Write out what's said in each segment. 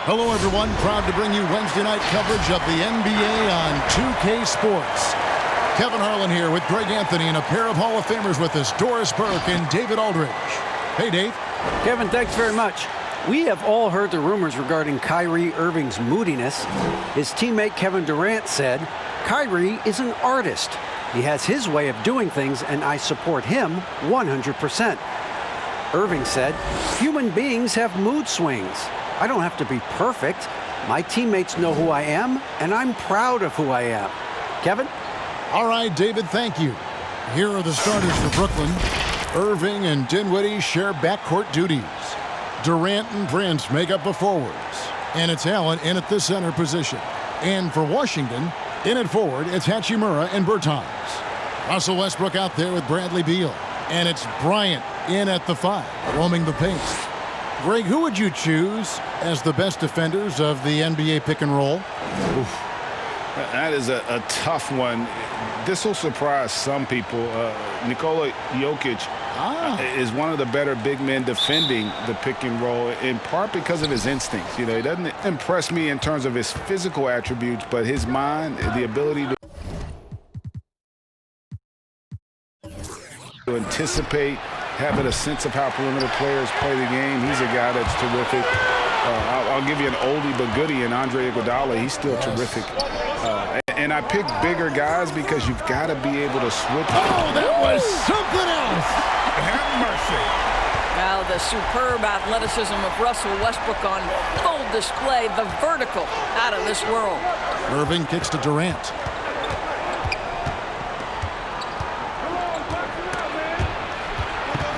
Hello, everyone. Proud to bring you Wednesday night coverage of the NBA on 2K Sports. Kevin Harlan here with Greg Anthony and a pair of Hall of Famers with us, Doris Burke and David Aldridge. Hey, Dave. Kevin, thanks very much. We have all heard the rumors regarding Kyrie Irving's moodiness. His teammate Kevin Durant said, "Kyrie is an artist. He has his way of doing things, and I support him 100%. Irving said, "Human beings have mood swings. I don't have to be perfect. My teammates know who I am, and I'm proud of who I am." Kevin? All right, David, thank you. Here are the starters for Brooklyn. Irving and Dinwiddie share backcourt duties. Durant and Prince make up the forwards. And it's Allen in at the center position. And for Washington, in at forward, it's Hachimura and Bertans. Russell Westbrook out there with Bradley Beal. And it's Bryant in at the 5, roaming the paint. Greg, who would you choose as the best defenders of the NBA pick and roll? Oof. That is a tough one. This will surprise some people. Nikola Jokic is one of the better big men defending the pick and roll, in part because of his instincts. You know, he doesn't impress me in terms of his physical attributes, but his mind, the ability to anticipate, having a sense of how perimeter players play the game. He's a guy that's terrific. I'll give you an oldie but goodie in Andre Iguodala. He's still terrific. And I pick bigger guys because you've got to be able to switch. Oh, that was something else. Have mercy. Now the superb athleticism of Russell Westbrook on full display. The vertical out of this world. Irving kicks to Durant.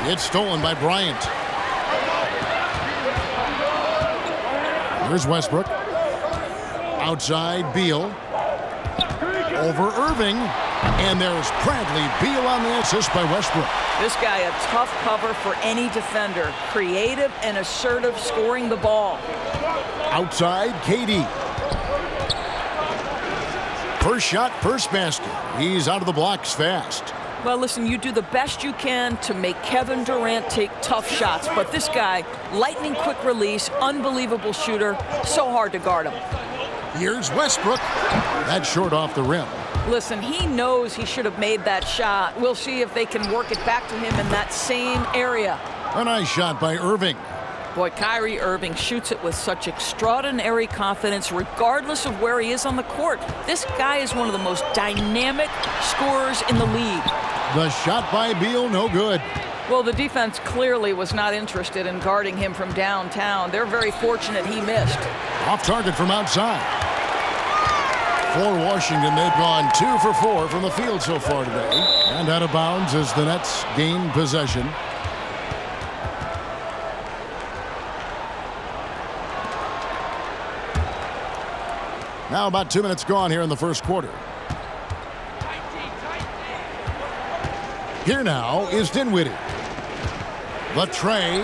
It's stolen by Bryant. Here's Westbrook. Outside, Beal. Over Irving. And there's Bradley Beal on the assist by Westbrook. This guy a tough cover for any defender. Creative and assertive scoring the ball. Outside, KD. First shot, first basket. He's out of the blocks fast. Well, listen, you do the best you can to make Kevin Durant take tough shots. But this guy, lightning quick release, unbelievable shooter, so hard to guard him. Here's Westbrook. That's short off the rim. Listen, he knows he should have made that shot. We'll see if they can work it back to him in that same area. A nice shot by Irving. Boy, Kyrie Irving shoots it with such extraordinary confidence regardless of where he is on the court. This guy is one of the most dynamic scorers in the league. The shot by Beal, no good. Well, the defense clearly was not interested in guarding him from downtown. They're very fortunate he missed. Off target from outside. For Washington, they've gone 2 for 4 from the field so far today. And out of bounds as the Nets gain possession. Now about 2 minutes gone here in the first quarter. Here now is Dinwiddie. The tray.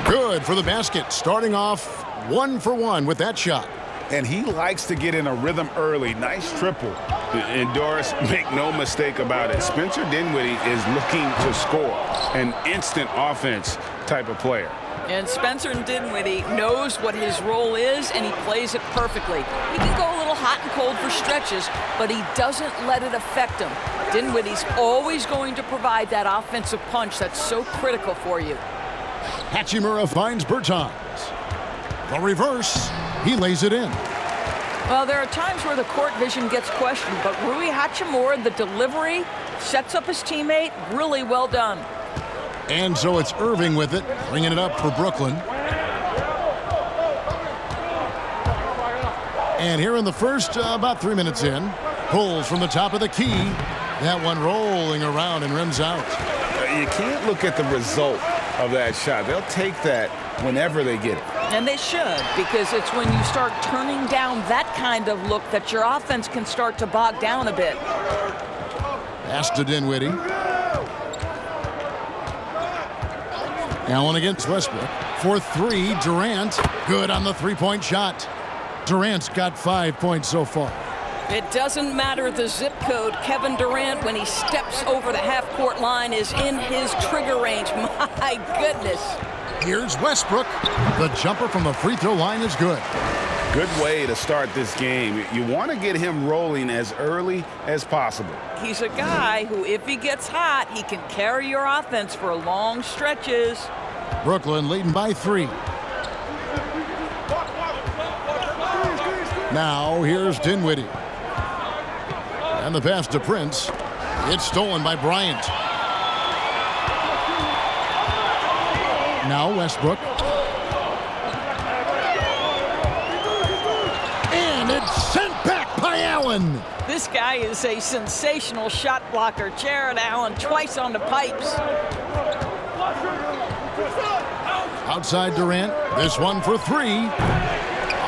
Good for the basket. Starting off 1 for 1 with that shot. And he likes to get in a rhythm early. Nice triple. And Doris, make no mistake about it. Spencer Dinwiddie is looking to score. An instant offense type of player. And Spencer Dinwiddie knows what his role is, and he plays it perfectly. He can go a little hot and cold for stretches, but he doesn't let it affect him. Dinwiddie's always going to provide that offensive punch that's so critical for you. Hachimura finds Bertans. The reverse. He lays it in. Well, there are times where the court vision gets questioned, but Rui Hachimura, the delivery, sets up his teammate. Really well done. And so it's Irving with it, bringing it up for Brooklyn. And here in the first, about 3 minutes in, pulls from the top of the key. That one rolling around and rims out. You can't look at the result of that shot. They'll take that whenever they get it. And they should, because it's when you start turning down that kind of look that your offense can start to bog down a bit. Pass to Dinwiddie. Allen against Westbrook. For 3, Durant. Good on the three-point shot. Durant's got 5 points so far. It doesn't matter the zip code. Kevin Durant, when he steps over the half-court line, is in his trigger range. My goodness. Here's Westbrook. The jumper from the free throw line is good. Good way to start this game. You want to get him rolling as early as possible. He's a guy who, if he gets hot, he can carry your offense for long stretches. Brooklyn leading by 3. Now here's Dinwiddie. And the pass to Prince. It's stolen by Bryant. Now Westbrook. And it's sent back by Allen. This guy is a sensational shot blocker. Jared Allen twice on the pipes. Outside Durant. This one for 3.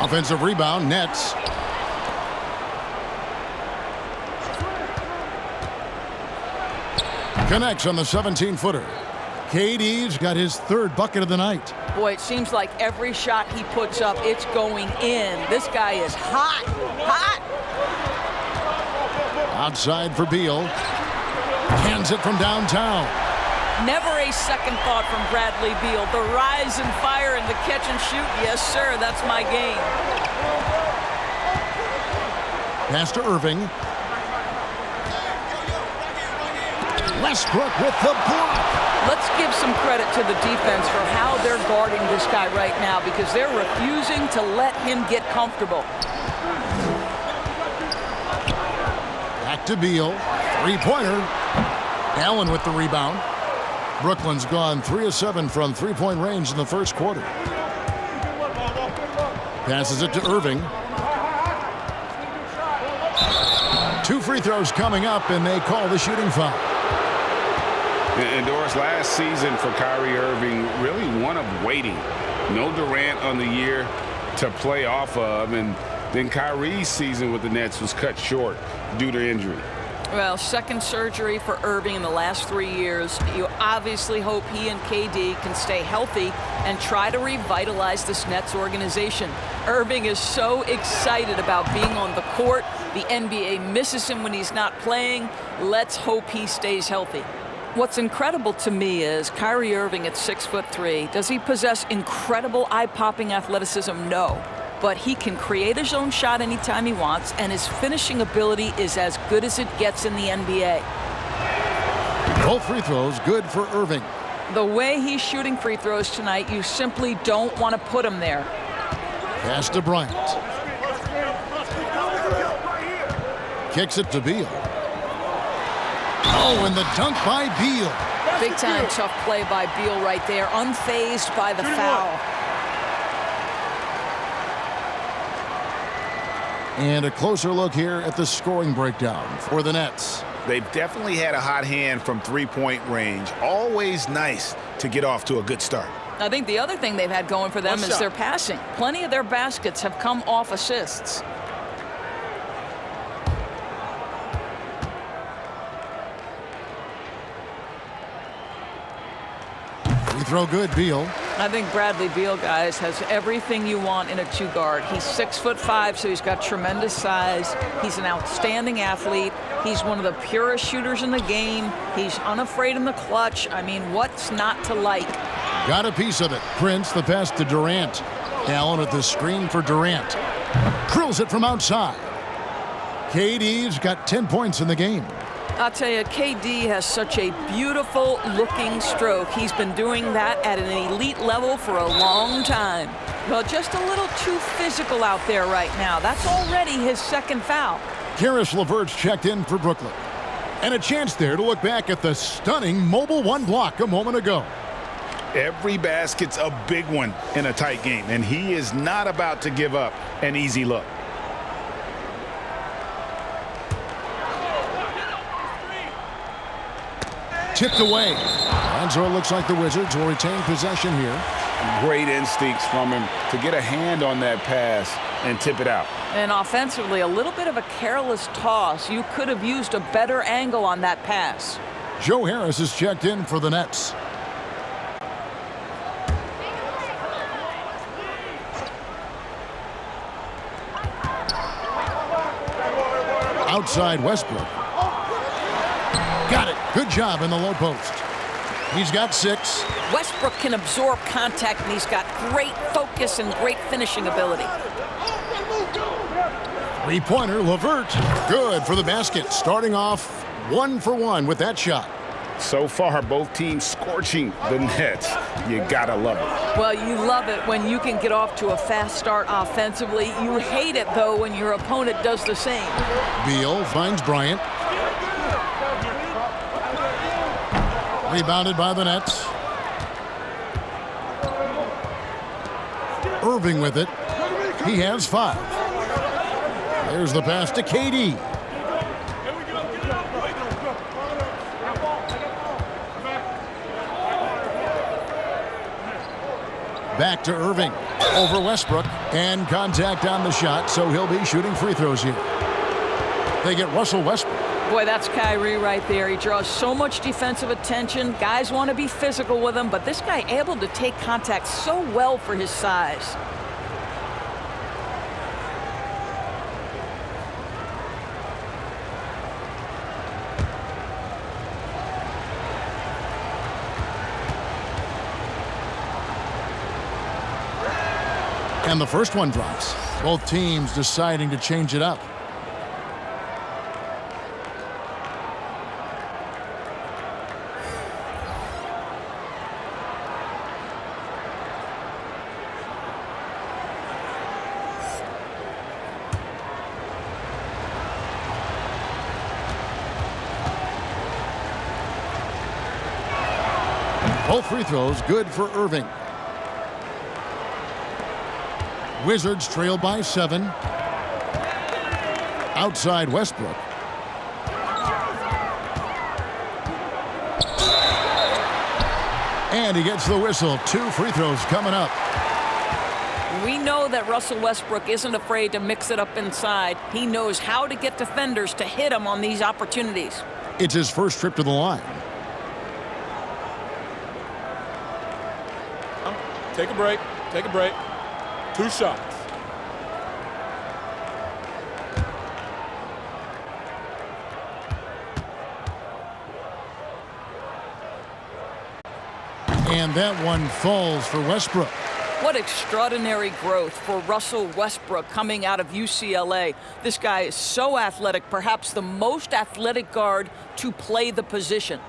Offensive rebound, Nets. Connects on the 17-footer. KD's got his 3rd bucket of the night. Boy, it seems like every shot he puts up, it's going in. This guy is hot, hot. Outside for Beal. Hands it from downtown. Never a second thought from Bradley Beal. The rise and fire and the catch and shoot. Yes, sir, that's my game. Pass to Irving. Westbrook with the block. Let's give some credit to the defense for how they're guarding this guy right now because they're refusing to let him get comfortable. Back to Beal. 3-pointer. Allen with the rebound. Brooklyn's gone 3 of 7 from 3-point range in the first quarter. Passes it to Irving. 2 free throws coming up, and they call the shooting foul. And Doris, last season for Kyrie Irving, really one of waiting. No Durant on the year to play off of, and then Kyrie's season with the Nets was cut short due to injury. Well, second surgery for Irving in the last 3 years. You obviously hope he and KD can stay healthy and try to revitalize this Nets organization. Irving is so excited about being on the court. The NBA misses him when he's not playing. Let's hope he stays healthy. What's incredible to me is Kyrie Irving at 6'3". Does he possess incredible eye-popping athleticism? No. But he can create his own shot anytime he wants, and his finishing ability is as good as it gets in the NBA. Both free throws good for Irving. The way he's shooting free throws tonight, you simply don't want to put him there. Pass to Bryant. Kicks it to Beal. Oh, and the dunk by Beal. Big time tough play by Beal right there, unfazed by the foul. And a closer look here at the scoring breakdown for the Nets. They've definitely had a hot hand from 3-point range. Always nice to get off to a good start. I think the other thing they've had going for them is their passing. Plenty of their baskets have come off assists. Free throw good, Beal. I think Bradley Beal, guys, has everything you want in a 2-guard. He's 6'5", so he's got tremendous size. He's an outstanding athlete. He's one of the purest shooters in the game. He's unafraid in the clutch. I mean, what's not to like? Got a piece of it. Prince, the pass to Durant. Allen at the screen for Durant. Drills it from outside. KD's got 10 points in the game. I'll tell you, KD has such a beautiful looking stroke. He's been doing that at an elite level for a long time. Well, just a little too physical out there right now. That's already his second foul. Karis LeVert's checked in for Brooklyn. And a chance there to look back at the stunning Mobile One block a moment ago. Every basket's a big one in a tight game, and he is not about to give up an easy look. Tipped away. And so it looks like the Wizards will retain possession here. Great instincts from him to get a hand on that pass and tip it out. And offensively, a little bit of a careless toss. You could have used a better angle on that pass. Joe Harris is checked in for the Nets. Outside Westbrook. Got it. Good job in the low post. He's got 6. Westbrook can absorb contact, and he's got great focus and great finishing ability. Three-pointer, LeVert. Good for the basket. Starting off 1 for 1 with that shot. So far, both teams scorching the Nets. You gotta love it. Well, you love it when you can get off to a fast start offensively. You hate it, though, when your opponent does the same. Beal finds Bryant. Rebounded by the Nets. Irving with it. He has 5. There's the pass to KD. Back to Irving. Over Westbrook. And contact on the shot, so he'll be shooting free throws here. They get Russell Westbrook. Boy, that's Kyrie right there. He draws so much defensive attention. Guys want to be physical with him, but this guy able to take contact so well for his size. And the first one drops. Both teams deciding to change it up. Both free throws good for Irving. Wizards trail by 7. Outside Westbrook. And he gets the whistle. 2 free throws coming up. We know that Russell Westbrook isn't afraid to mix it up inside. He knows how to get defenders to hit him on these opportunities. It's his first trip to the line. Take a break. Take a break. 2 shots. And that one falls for Westbrook. What extraordinary growth for Russell Westbrook coming out of UCLA. This guy is so athletic, perhaps the most athletic guard to play the position.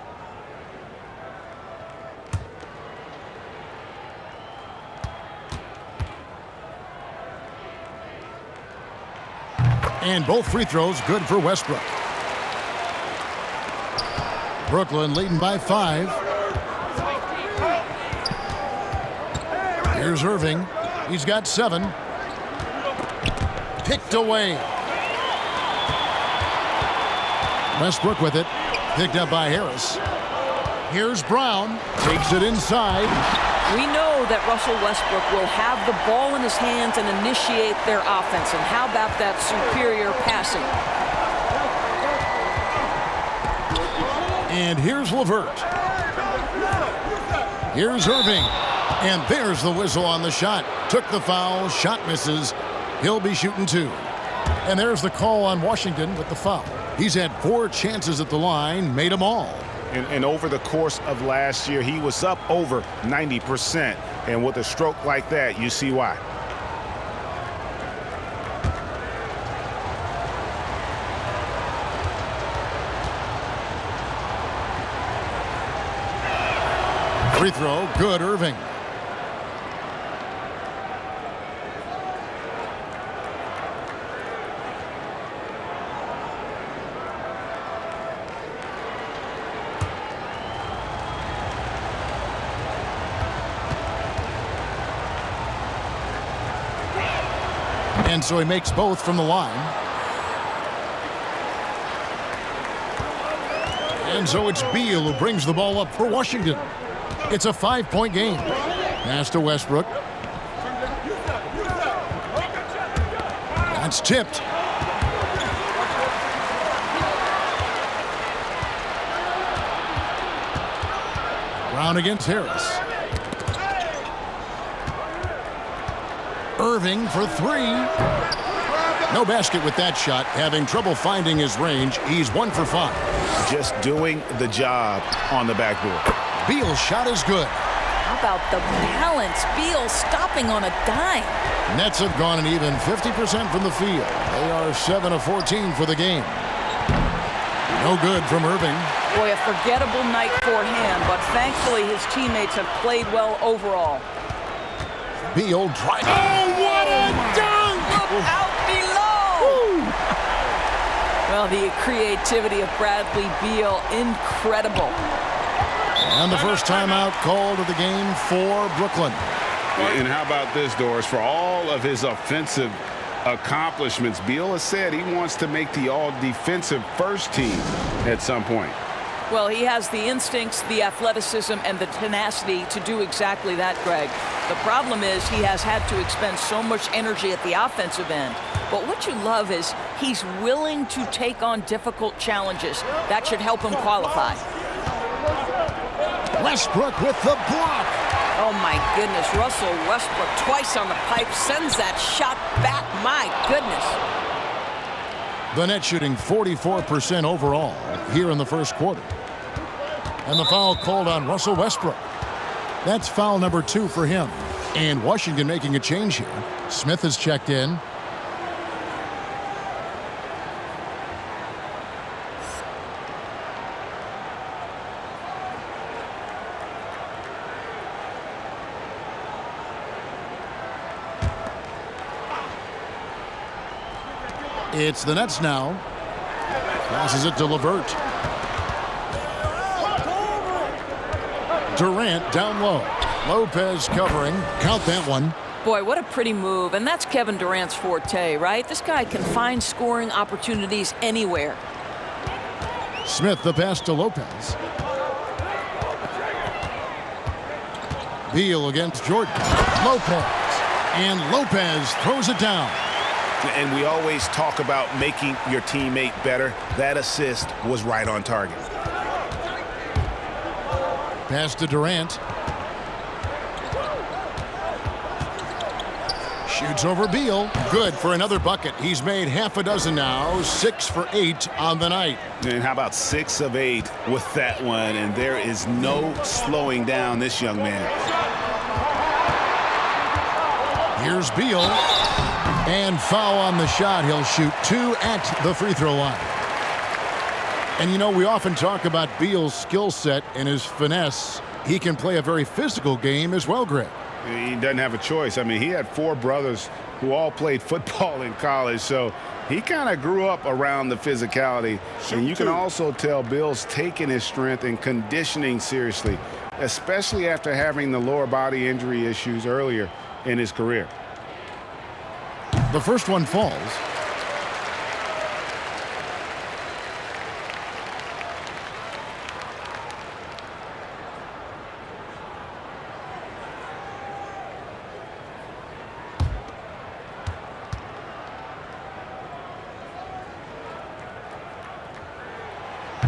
And both free throws good for Westbrook. Brooklyn leading by 5. Here's Irving. He's got 7. Picked away. Westbrook with it. Picked up by Harris. Here's Brown. Takes it inside. We know that Russell Westbrook will have the ball in his hands and initiate their offense. And how about that superior passing? And here's LeVert. Here's Irving. And there's the whistle on the shot. Took the foul. Shot misses. He'll be shooting 2. And there's the call on Washington with the foul. He's had 4 chances at the line. Made them all. And over the course of last year, he was up over 90%. And with a stroke like that, you see why. Free throw, good, Irving. And so he makes both from the line. And so it's Beal who brings the ball up for Washington. It's a 5-point game. Pass to Westbrook. That's tipped. Brown against Harris. Irving for 3. No basket with that shot. Having trouble finding his range. He's 1 for 5. Just doing the job on the backboard. Beal's shot is good. How about the balance? Beal stopping on a dime. Nets have gone an even 50% from the field. They are 7 of 14 for the game. No good from Irving. Boy, a forgettable night for him, but thankfully his teammates have played well overall. Beal trying. Oh, what a dunk! Look out below! Well, the creativity of Bradley Beal, incredible. And the first timeout called of the game for Brooklyn. And how about this, Doris? For all of his offensive accomplishments, Beal has said he wants to make the all-defensive first team at some point. Well, he has the instincts, the athleticism, and the tenacity to do exactly that, Greg. The problem is he has had to expend so much energy at the offensive end. But what you love is he's willing to take on difficult challenges. That should help him qualify. Westbrook with the block. Oh, my goodness. Russell Westbrook twice on the pipe sends that shot back. My goodness. The Nets shooting 44% overall here in the first quarter. And the foul called on Russell Westbrook. That's foul number 2 for him. And Washington making a change here. Smith has checked in. It's the Nets now. Passes it to LeVert. Durant down low. Lopez covering. Count that one. Boy, what a pretty move. And that's Kevin Durant's forte, right? This guy can find scoring opportunities anywhere. Smith the pass to Lopez. Beal against Jordan. Lopez. And Lopez throws it down. And we always talk about making your teammate better. That assist was right on target. Pass to Durant. Shoots over Beal. Good for another bucket. He's made half a dozen now. 6 for 8 on the night. And how about 6 of 8 with that one? And there is no slowing down this young man. Here's Beal. And foul on the shot. He'll shoot 2 at the free throw line. And you know, we often talk about Beal's skill set and his finesse. He can play a very physical game as well, Greg. He doesn't have a choice. I mean, he had 4 brothers who all played football in college, so he kind of grew up around the physicality. And you can also tell Beal's taking his strength and conditioning seriously, especially after having the lower body injury issues earlier in his career. The first one falls.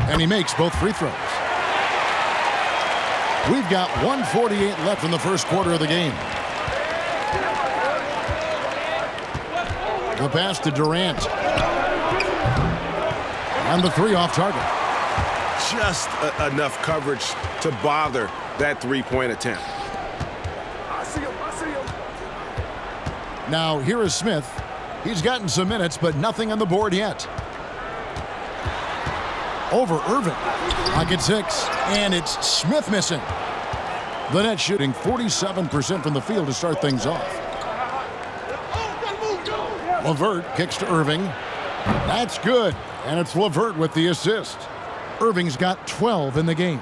And he makes both free throws. We've got 1:48 left in the first quarter of the game. The pass to Durant. And the 3 off target. Just enough coverage to bother that three-point attempt. Now here is Smith. He's gotten some minutes, but nothing on the board yet. Over Irving. Pocket 6. And it's Smith missing. The Nets shooting 47% from the field to start things off. LeVert kicks to Irving. That's good. And it's LeVert with the assist. Irving's got 12 in the game.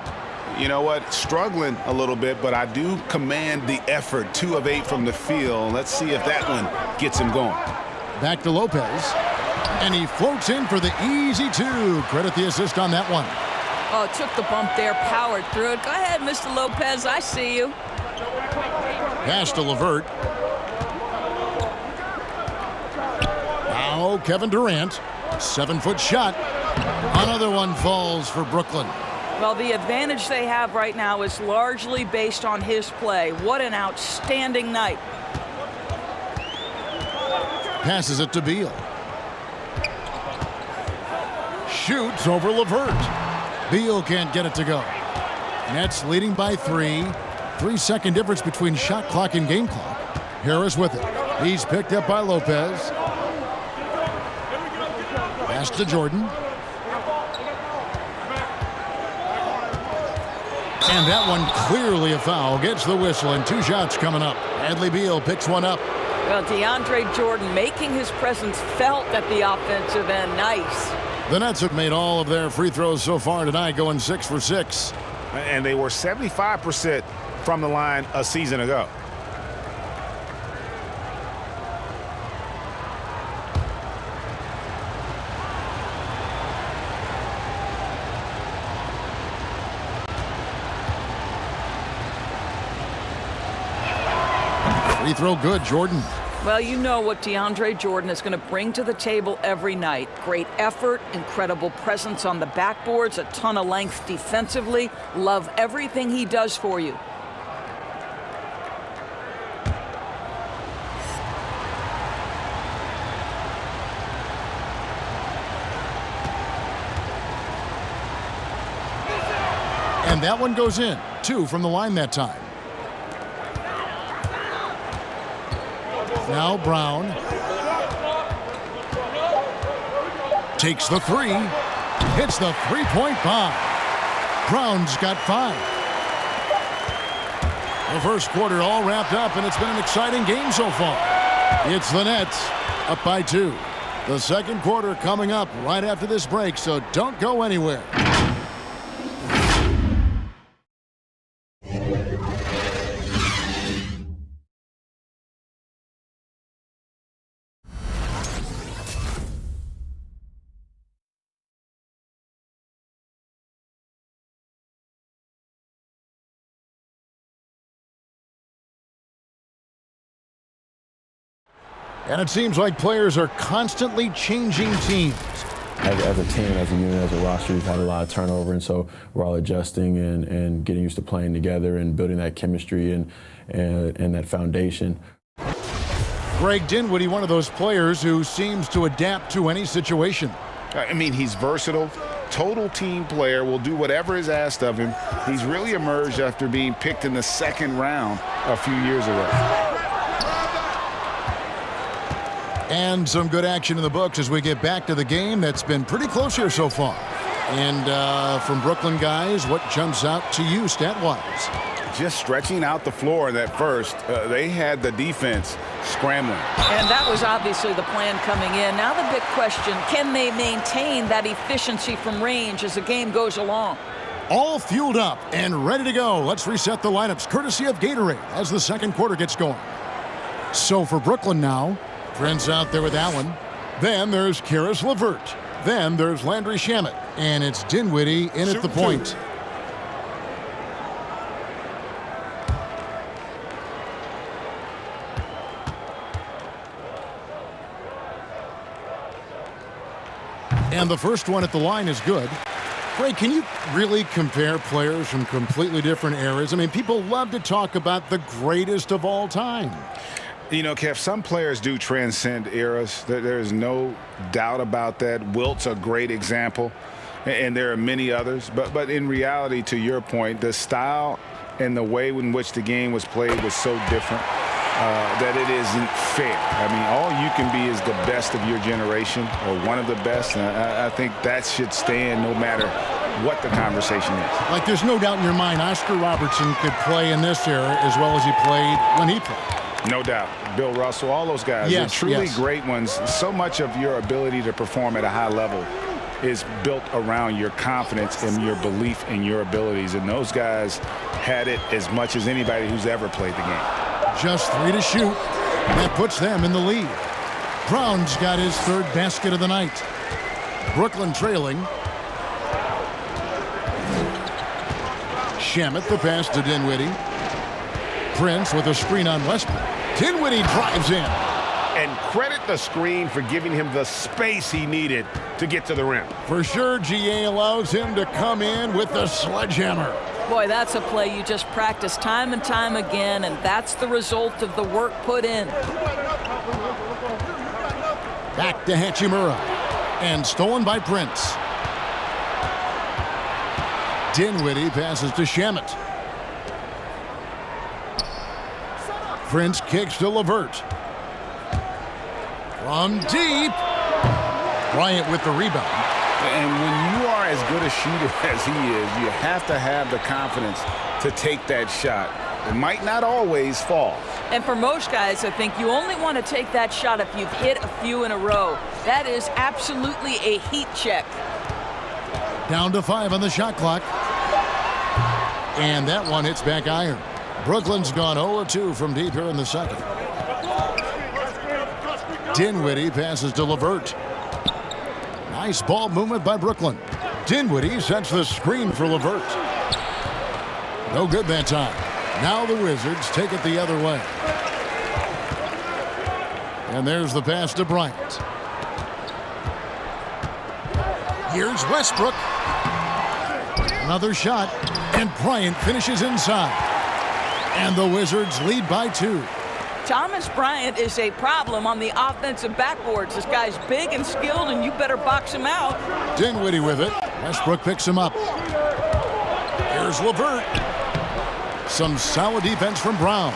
You know what? Struggling a little bit, but I do command the effort. 2 of 8 from the field. Let's see if that one gets him going. Back to Lopez. And he floats in for the easy 2. Credit the assist on that one. Oh, took the bump there, powered through it. Go ahead, Mr. Lopez. I see you. Pass to LeVert. Now Kevin Durant. 7-foot shot. Another one falls for Brooklyn. Well, the advantage they have right now is largely based on his play. What an outstanding night. Passes it to Beal. Shoots over LeVert. Beal can't get it to go. Nets leading by 3. 3-second difference between shot clock and game clock. Harris with it. He's picked up by Lopez. Pass to Jordan. And that one clearly a foul. Gets the whistle, and 2 shots coming up. Bradley Beal picks one up. Well, DeAndre Jordan making his presence felt at the offensive end. Nice. The Nets have made all of their free throws so far tonight, going 6 for 6. And they were 75% from the line a season ago. Free throw good, Jordan. Well, you know what DeAndre Jordan is going to bring to the table every night. Great effort, incredible presence on the backboards, a ton of length defensively. Love everything he does for you. And that one goes in. 2 from the line that time. Now Brown takes the 3, hits the three-point bomb. Brown's got 5. The first quarter all wrapped up, and it's been an exciting game so far. It's the Nets up by 2. The second quarter coming up right after this break, so don't go anywhere. And it seems like players are constantly changing teams. As a team, as a unit, as a roster, we've had a lot of turnover, and so we're all adjusting and getting used to playing together and building that chemistry and that foundation. Greg Dinwiddie, one of those players who seems to adapt to any situation. I mean, he's versatile, total team player, will do whatever is asked of him. He's really emerged after being picked in the second round a few years ago. And some good action in the books as we get back to the game that's been pretty close here so far. And from Brooklyn guys, what jumps out to you stat-wise? Just stretching out the floor in that first. They had the defense scrambling. And that was obviously the plan coming in. Now the big question, can they maintain that efficiency from range as the game goes along? All fueled up and ready to go. Let's reset the lineups courtesy of Gatorade as the second quarter gets going. So for Brooklyn now, Prince out there with Allen. Then there's Karis LeVert. Then there's Landry Shamet. And it's Dinwiddie in at the point. And the first one at the line is good. Ray, can you really compare players from completely different eras? I mean, people love to talk about the greatest of all time. You know, Kev, some players do transcend eras. There is no doubt about that. Wilt's a great example, and there are many others. But in reality, to your point, the style and the way in which the game was played was so different that it isn't fair. I mean, all you can be is the best of your generation or one of the best, and I think that should stand no matter what the conversation is. Like, there's no doubt in your mind Oscar Robertson could play in this era as well as he played when he played. No doubt. Bill Russell, all those guys, they're truly great ones. So much of your ability to perform at a high level is built around your confidence and your belief in your abilities. And those guys had it as much as anybody who's ever played the game. Just 3 to shoot. That puts them in the lead. Brown's got his 3rd basket of the night. Brooklyn trailing. Shamet the pass to Dinwiddie. Prince with a screen on Westbrook. Dinwiddie drives in. And credit the screen for giving him the space he needed to get to the rim. For sure, GA allows him to come in with the sledgehammer. Boy, that's a play you just practice time and time again, and that's the result of the work put in. Back to Hachimura. And stolen by Prince. Dinwiddie passes to Shamet. Prince kicks to LeVert. From deep. Bryant with the rebound. And when you are as good a shooter as he is, you have to have the confidence to take that shot. It might not always fall. And for most guys, I think you only want to take that shot if you've hit a few in a row. That is absolutely a heat check. Down to 5 on the shot clock. And that one hits back iron. Brooklyn's gone 0-2 from deep here in the second. Dinwiddie passes to LeVert. Nice ball movement by Brooklyn. Dinwiddie sets the screen for LeVert. No good that time. Now the Wizards take it the other way. And there's the pass to Bryant. Here's Westbrook. Another shot, and Bryant finishes inside. And the Wizards lead by 2. Thomas Bryant is a problem on the offensive backboards. This guy's big and skilled, and you better box him out. Dinwiddie with it. Westbrook picks him up. Here's LeVert. Some solid defense from Brown.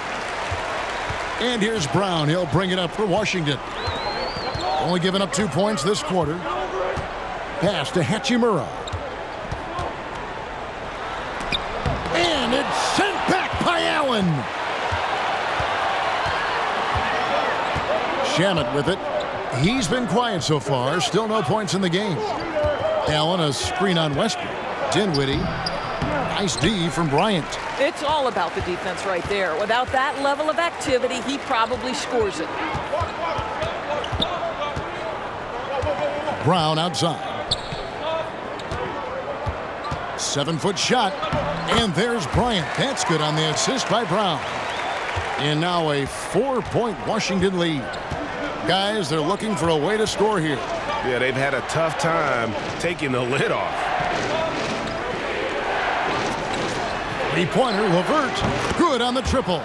And here's Brown. He'll bring it up for Washington. Only giving up 2 points this quarter. Pass to Hachimura. And it's sent back by Allen. Shamet with it. He's been quiet so far. Still no points in the game. Allen, a screen on Westbrook. Dinwiddie. Nice D from Bryant. It's all about the defense right there. Without that level of activity, he probably scores it. Brown outside. 7-foot shot. And there's Bryant. That's good on the assist by Brown. And now a 4-point Washington lead. Guys, they're looking for a way to score here. Yeah, they've had a tough time taking the lid off. 3-pointer, LeVert. Good on the triple.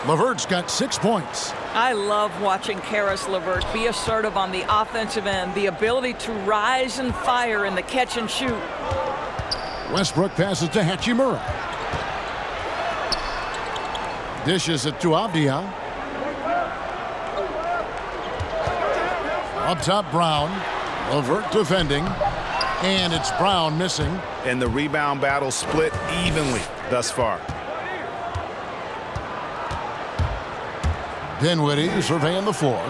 LeVert's got 6 points. I love watching Karis LeVert be assertive on the offensive end. The ability to rise and fire in the catch and shoot. Westbrook passes to Hachimura. Dishes it to Avdia. Up top, Brown. LeVert defending. And it's Brown missing. And the rebound battle split evenly thus far. Dinwiddie surveying the floor.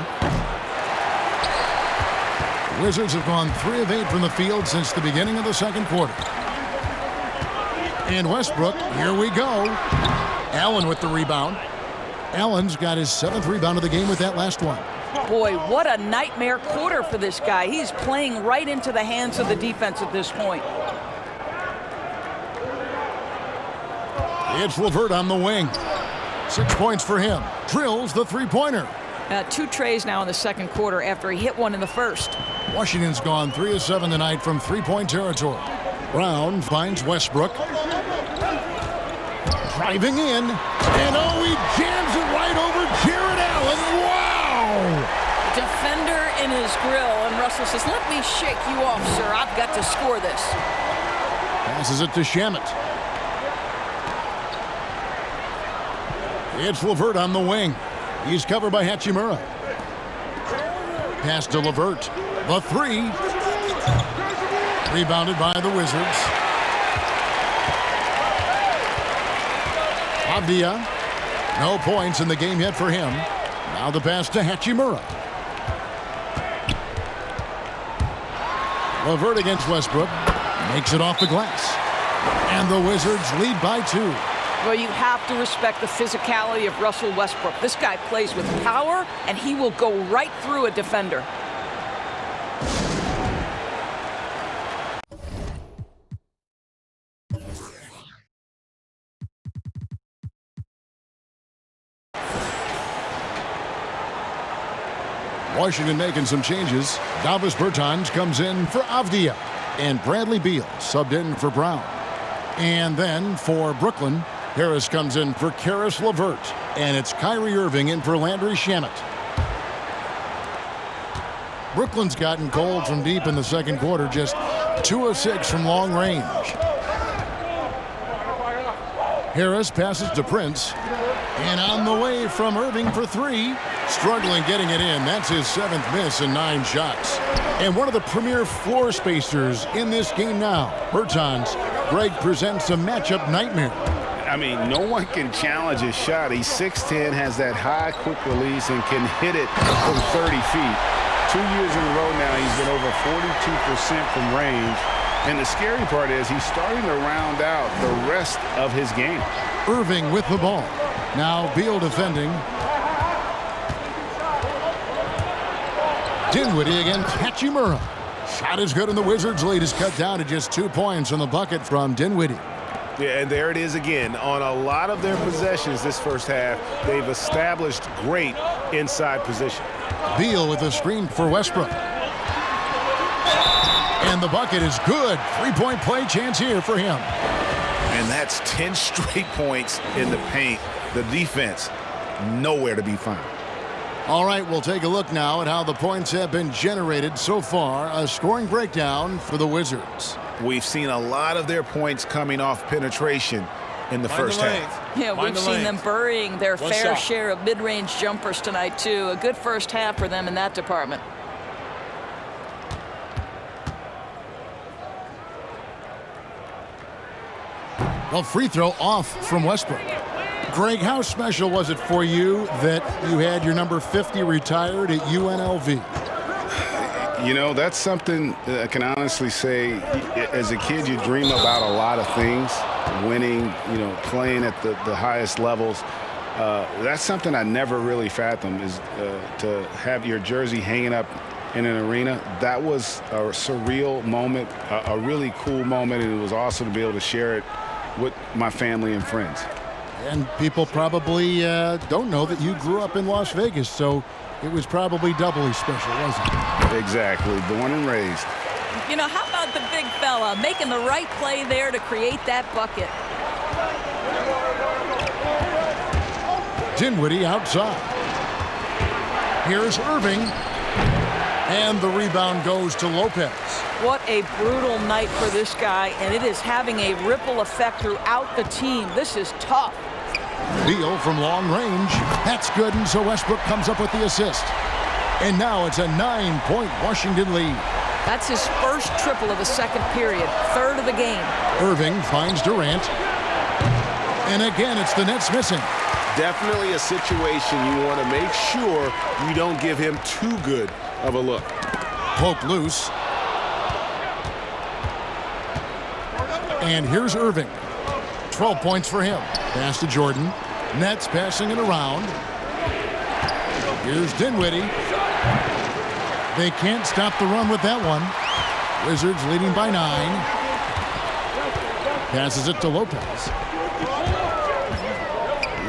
Wizards have gone 3 of 8 from the field since the beginning of the second quarter. And Westbrook, here we go. Allen with the rebound. Allen's got his 7th rebound of the game with that last one. Boy, what a nightmare quarter for this guy. He's playing right into the hands of the defense at this point. It's LeVert on the wing. 6 points for him. Drills the 3-pointer. 2 trays now in the second quarter after he hit one in the first. Washington's gone 3 of 7 tonight from 3-point territory. Brown finds Westbrook. Driving in. And he jams it right over Jared Allen. Wow! Defender in his grill, and Russell says, "Let me shake you off, sir. I've got to score this." Passes it to Shamet. It's LeVert on the wing. He's covered by Hachimura. Pass to LeVert. The 3. Rebounded by the Wizards. Avdia. No points in the game yet for him. Now the pass to Hachimura. LeVert against Westbrook. Makes it off the glass. And the Wizards lead by 2. Well, you have to respect the physicality of Russell Westbrook. This guy plays with power, and he will go right through a defender. Washington making some changes. Davis Bertans comes in for Avdia. And Bradley Beal subbed in for Brown. And then for Brooklyn, Harris comes in for Karis LeVert. And it's Kyrie Irving in for Landry Shamet. Brooklyn's gotten cold from deep in the second quarter, just 2 of 6 from long range. Harris passes to Prince. And on the way from Irving for three. Struggling getting it in. That's his 7th miss in 9 shots. And one of the premier floor spacers in this game now, Bertans. Greg presents a matchup nightmare. I mean, no one can challenge his shot. He's 6'10", has that high, quick release, and can hit it from 30 feet. 2 years in a row now, he's been over 42% from range. And the scary part is he's starting to round out the rest of his game. Irving with the ball. Now Beal defending. Dinwiddie against Hachimura. Shot is good, and the Wizards' lead is cut down to just 2 points on the bucket from Dinwiddie. Yeah, and there it is again. On a lot of their possessions this first half, they've established great inside position. Beal with a screen for Westbrook. And the bucket is good. 3-point play chance here for him. And that's 10 straight points in the paint. The defense, nowhere to be found. All right, we'll take a look now at how the points have been generated so far. A scoring breakdown for the Wizards. We've seen a lot of their points coming off penetration in the first half. Yeah, we've seen them burying their fair share of mid-range jumpers tonight, too. A good first half for them in that department. Well, free throw off from Westbrook. Greg, how special was it for you that you had your number 50 retired at UNLV? You know, that's something I can honestly say. As a kid, you dream about a lot of things. Winning, you know, playing at the highest levels. That's something I never really fathomed, is to have your jersey hanging up in an arena. That was a surreal moment, a really cool moment, and it was awesome to be able to share it with my family and friends. And people probably don't know that you grew up in Las Vegas, so it was probably doubly special, wasn't it? Exactly. Born and raised. You know, how about the big fella making the right play there to create that bucket? Dinwiddie outside. Here's Irving. And the rebound goes to Lopez. What a brutal night for this guy, and it is having a ripple effect throughout the team. This is tough. Beal from long range. That's good, and so Westbrook comes up with the assist. And now it's a 9-point Washington lead. That's his first triple of the second period, third of the game. Irving finds Durant. And again, it's the Nets missing. Definitely a situation you want to make sure you don't give him too good of a look. Poke loose. And here's Irving. 12 points for him. Pass to Jordan. Nets passing it around. Here's Dinwiddie. They can't stop the run with that one. Wizards leading by 9. Passes it to Lopez.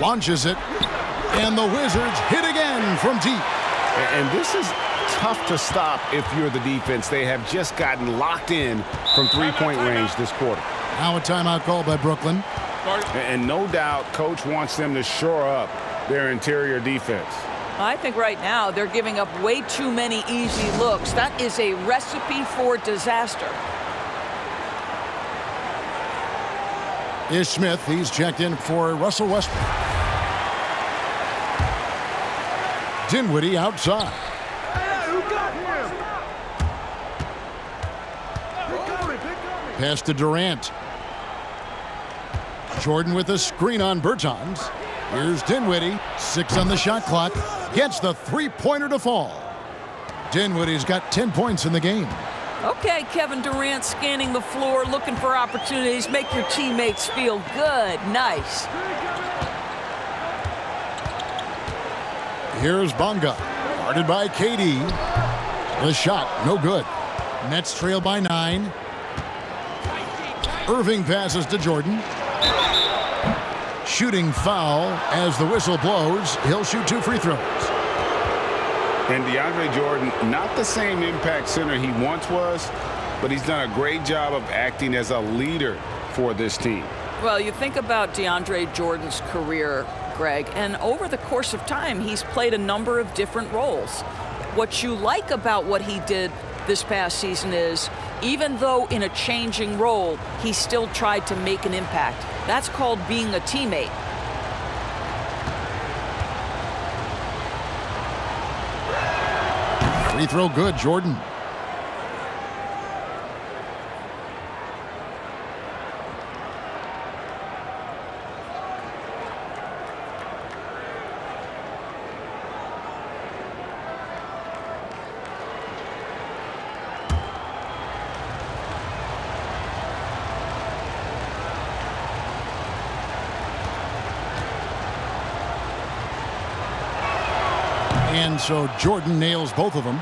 Launches it. And the Wizards hit again from deep. And this is tough to stop if you're the defense. They have just gotten locked in from 3-point range this quarter. Now a timeout call by Brooklyn. And no doubt, Coach wants them to shore up their interior defense. I think right now they're giving up way too many easy looks. That is a recipe for disaster. Is Smith. He's checked in for Russell Westbrook. Dinwiddie outside. Pass to Durant. Jordan with a screen on Bertans. Here's Dinwiddie. 6 on the shot clock. Gets the three-pointer to fall. Dinwiddie's got 10 points in the game. Okay, Kevin Durant scanning the floor, looking for opportunities. Make your teammates feel good. Nice. Here's Bonga. Guarded by KD. The shot, no good. Nets trail by 9. Irving passes to Jordan. Shooting foul as the whistle blows. He'll shoot 2 free throws. And DeAndre Jordan, not the same impact center he once was, but he's done a great job of acting as a leader for this team. Well, you think about DeAndre Jordan's career, Greg, and over the course of time, he's played a number of different roles. What you like about what he did this past season is, even though in a changing role, he still tried to make an impact. That's called being a teammate. Free throw good, Jordan. And so Jordan nails both of them.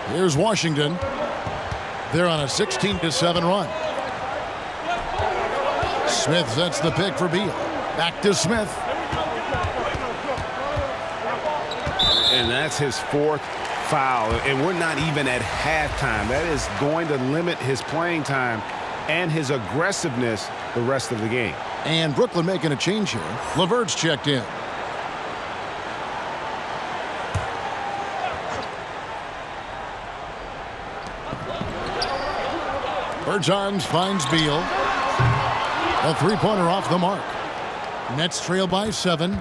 Here's Washington. They're on a 16-7 run. Smith sets the pick for Beal. Back to Smith. And that's his fourth foul. And we're not even at halftime. That is going to limit his playing time and his aggressiveness the rest of the game. And Brooklyn making a change here. LeVert's checked in. Bertans finds Beal. A three-pointer off the mark. Nets trail by 7. The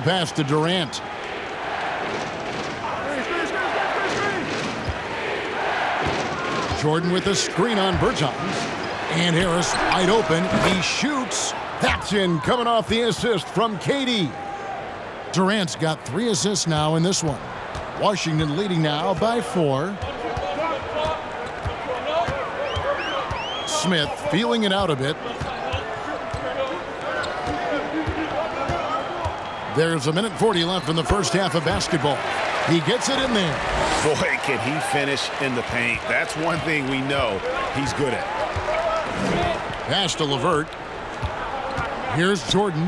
pass to Durant. Jordan with a screen on Bertans. And Harris wide open. He shoots. That's in, coming off the assist from KD. Durant's got 3 assists now in this one. Washington leading now by 4. Smith feeling it out a bit. There's a minute 40 left in the first half of basketball. He gets it in there. Boy, can he finish in the paint. That's one thing we know he's good at. Pass to LeVert. Here's Jordan.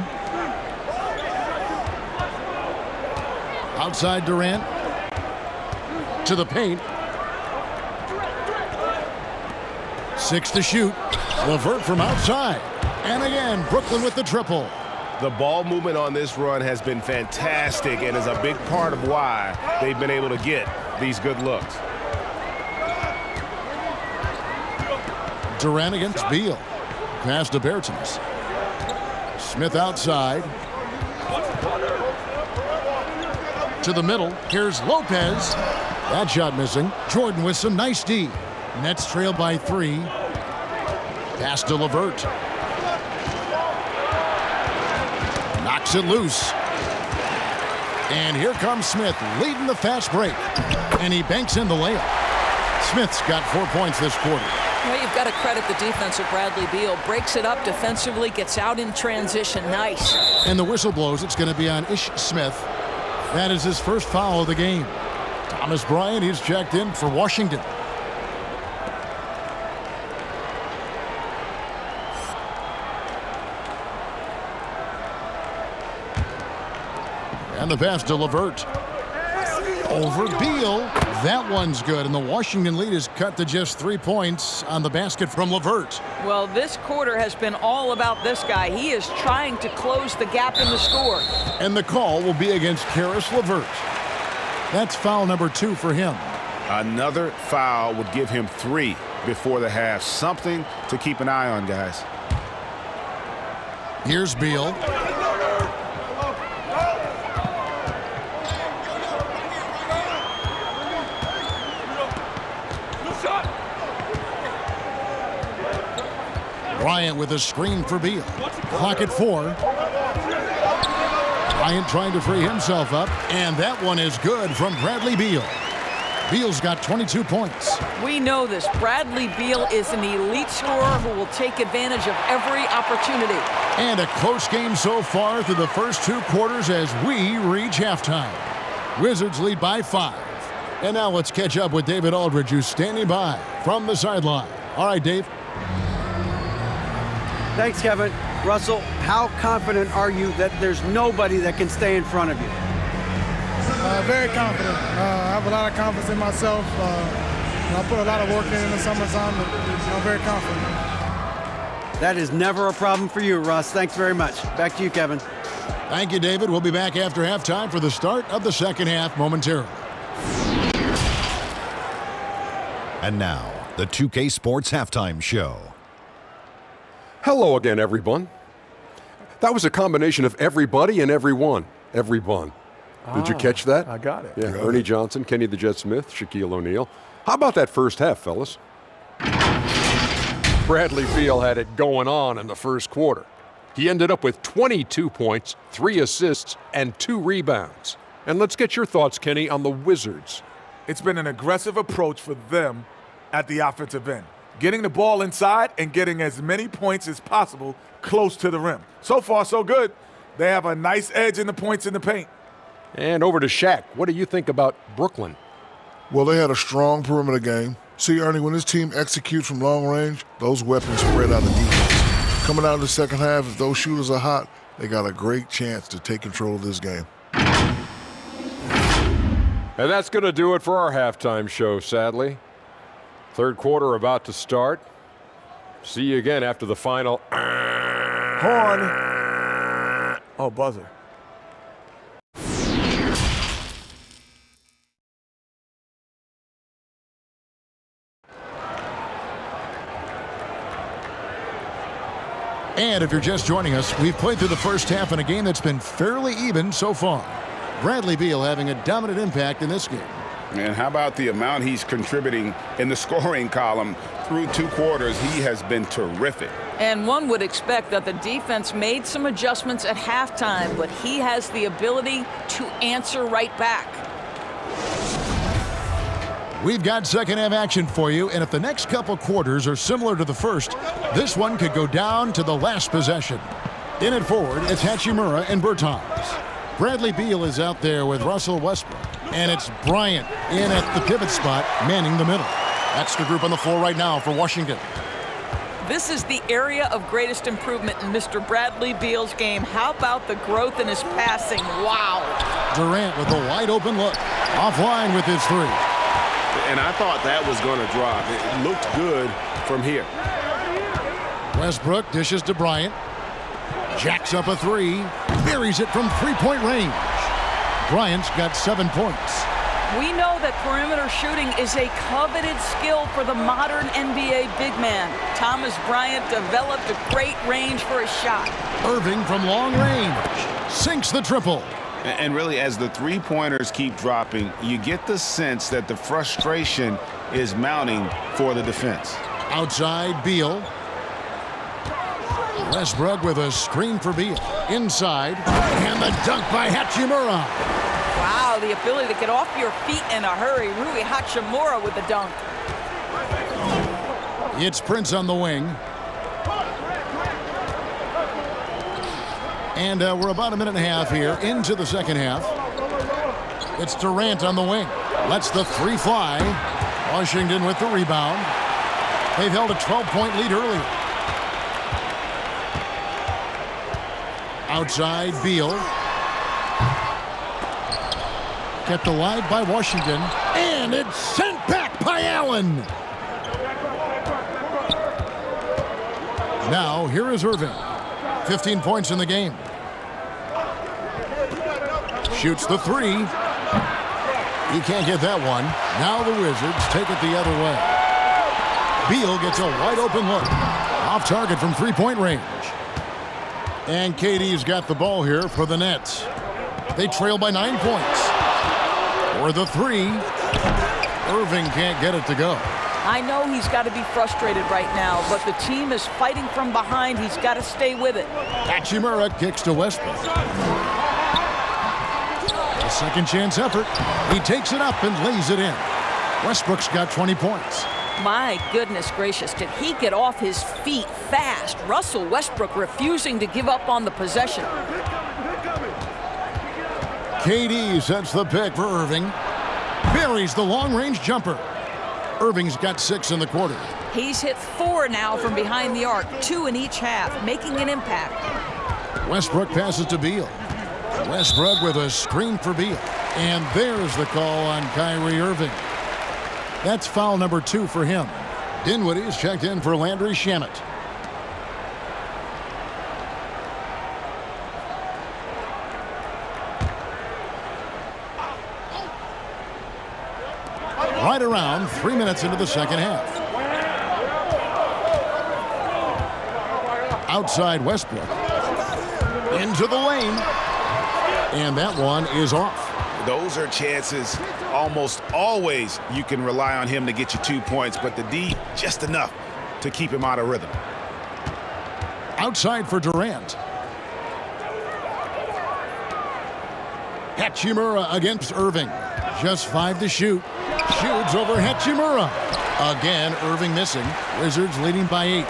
Outside Durant. To the paint. 6 to shoot. LeVert from outside. And again, Brooklyn with the triple. The ball movement on this run has been fantastic and is a big part of why they've been able to get these good looks. Durant against Beal. Pass to Bertans. Smith outside. To the middle. Here's Lopez. That shot missing. Jordan with some nice D. Nets trail by 3. Pass to LeVert. Knocks it loose. And here comes Smith leading the fast break. And he banks in the layup. Smith's got 4 points this quarter. Well, you've got to credit the defense of Bradley Beal. Breaks it up defensively, gets out in transition. Nice. And the whistle blows. It's going to be on Ish Smith. That is his first foul of the game. Thomas Bryant, he's checked in for Washington. And the pass to LeVert. Over Beal. That one's good. And the Washington lead is cut to just 3 points on the basket from LeVert. Well, this quarter has been all about this guy. He is trying to close the gap in the score. And the call will be against Karis LeVert. That's foul number 2 for him. Another foul would give him 3 before the half. Something to keep an eye on, guys. Here's Beal. Bryant with a screen for Beal. Clock at 4. Bryant trying to free himself up. And that one is good from Bradley Beal. Beal's got 22 points. We know this. Bradley Beal is an elite scorer who will take advantage of every opportunity. And a close game so far through the first 2 quarters as we reach halftime. Wizards lead by 5. And now let's catch up with David Aldridge, who's standing by from the sideline. All right, Dave. Thanks, Kevin. Russell, how confident are you that there's nobody that can stay in front of you? Very confident. I have a lot of confidence in myself. I put a lot of work in the summertime, but I'm very confident. That is never a problem for you, Russ. Thanks very much. Back to you, Kevin. Thank you, David. We'll be back after halftime for the start of the second half momentarily. And now, the 2K Sports Halftime Show. Hello again, everyone. That was a combination of everybody and everyone. Everyone. Did you catch that? I got it. Yeah, Ernie Johnson, Kenny the Jet Smith, Shaquille O'Neal. How about that first half, fellas? Bradley Beal had it going on in the first quarter. He ended up with 22 points, 3 assists, and 2 rebounds. And let's get your thoughts, Kenny, on the Wizards. It's been an aggressive approach for them at the offensive end, getting the ball inside and getting as many points as possible close to the rim. So far, so good. They have a nice edge in the points in the paint. And over to Shaq. What do you think about Brooklyn? Well, they had a strong perimeter game. See, Ernie, when this team executes from long range, those weapons spread out the defense. Coming out in the second half, if those shooters are hot, they got a great chance to take control of this game. And that's going to do it for our halftime show, sadly. Third quarter about to start. See you again after the final. Horn. Oh, buzzer. And if you're just joining us, we've played through the first half in a game that's been fairly even so far. Bradley Beal having a dominant impact in this game. And how about the amount he's contributing in the scoring column through 2 quarters? He has been terrific. And one would expect that the defense made some adjustments at halftime, but he has the ability to answer right back. We've got second half action for you, and if the next couple quarters are similar to the first, this one could go down to the last possession. In it forward, it's Hachimura and Bertans. Bradley Beal is out there with Russell Westbrook, and it's Bryant in at the pivot spot, manning the middle. That's the group on the floor right now for Washington. This is the area of greatest improvement in Mr. Bradley Beal's game. How about the growth in his passing? Wow. Durant with a wide open look, offline with his 3. And I thought that was going to drop. It looked good from here. Westbrook dishes to Bryant. Jacks up a 3. Buries it from 3-point range. Bryant's got 7 points. We know that perimeter shooting is a coveted skill for the modern NBA big man. Thomas Bryant developed a great range for a shot. Irving from long range sinks the triple. And really, as the 3-pointers keep dropping, you get the sense that the frustration is mounting for the defense. Outside, Beal. Westbrook with a screen for Beal. Inside, and the dunk by Hachimura. Wow, the ability to get off your feet in a hurry. Rui Hachimura with the dunk. It's Prince on the wing. And we're about a minute and a half here into the second half. It's Durant on the wing. Lets the 3 fly. Washington with the rebound. They've held a 12-point lead earlier. Outside, Beal. Kept alive by Washington. And it's sent back by Allen. Now, here is Irving. 15 points in the game. Shoots the 3. He can't get that one. Now the Wizards take it the other way. Beal gets a wide open look. Off target from 3-point range. And KD's got the ball here for the Nets. They trail by 9 points. For the 3. Irving can't get it to go. I know he's got to be frustrated right now, but the team is fighting from behind. He's got to stay with it. Hachimura kicks to Westbrook. A second chance effort. He takes it up and lays it in. Westbrook's got 20 points. My goodness gracious, did he get off his feet fast? Russell Westbrook refusing to give up on the possession. KD sets the pick for Irving. Buries the long-range jumper. Irving's got 6 in the quarter. He's hit 4 now from behind the arc, 2 in each half, making an impact. Westbrook passes to Beal. Westbrook with a screen for Beal. And there's the call on Kyrie Irving. That's foul number 2 for him. Dinwiddie is checked in for Landry Shamet. Right around 3 minutes into the second half. Outside Westbrook. Into the lane. And that one is off. those are chances almost always you can rely on him to get you 2 points, but the D just enough to keep him out of rhythm. Outside for Durant. Hachimura against Irving. Just 5 to shoot. Shoots over Hachimura. Again, Irving missing. Wizards leading by 8.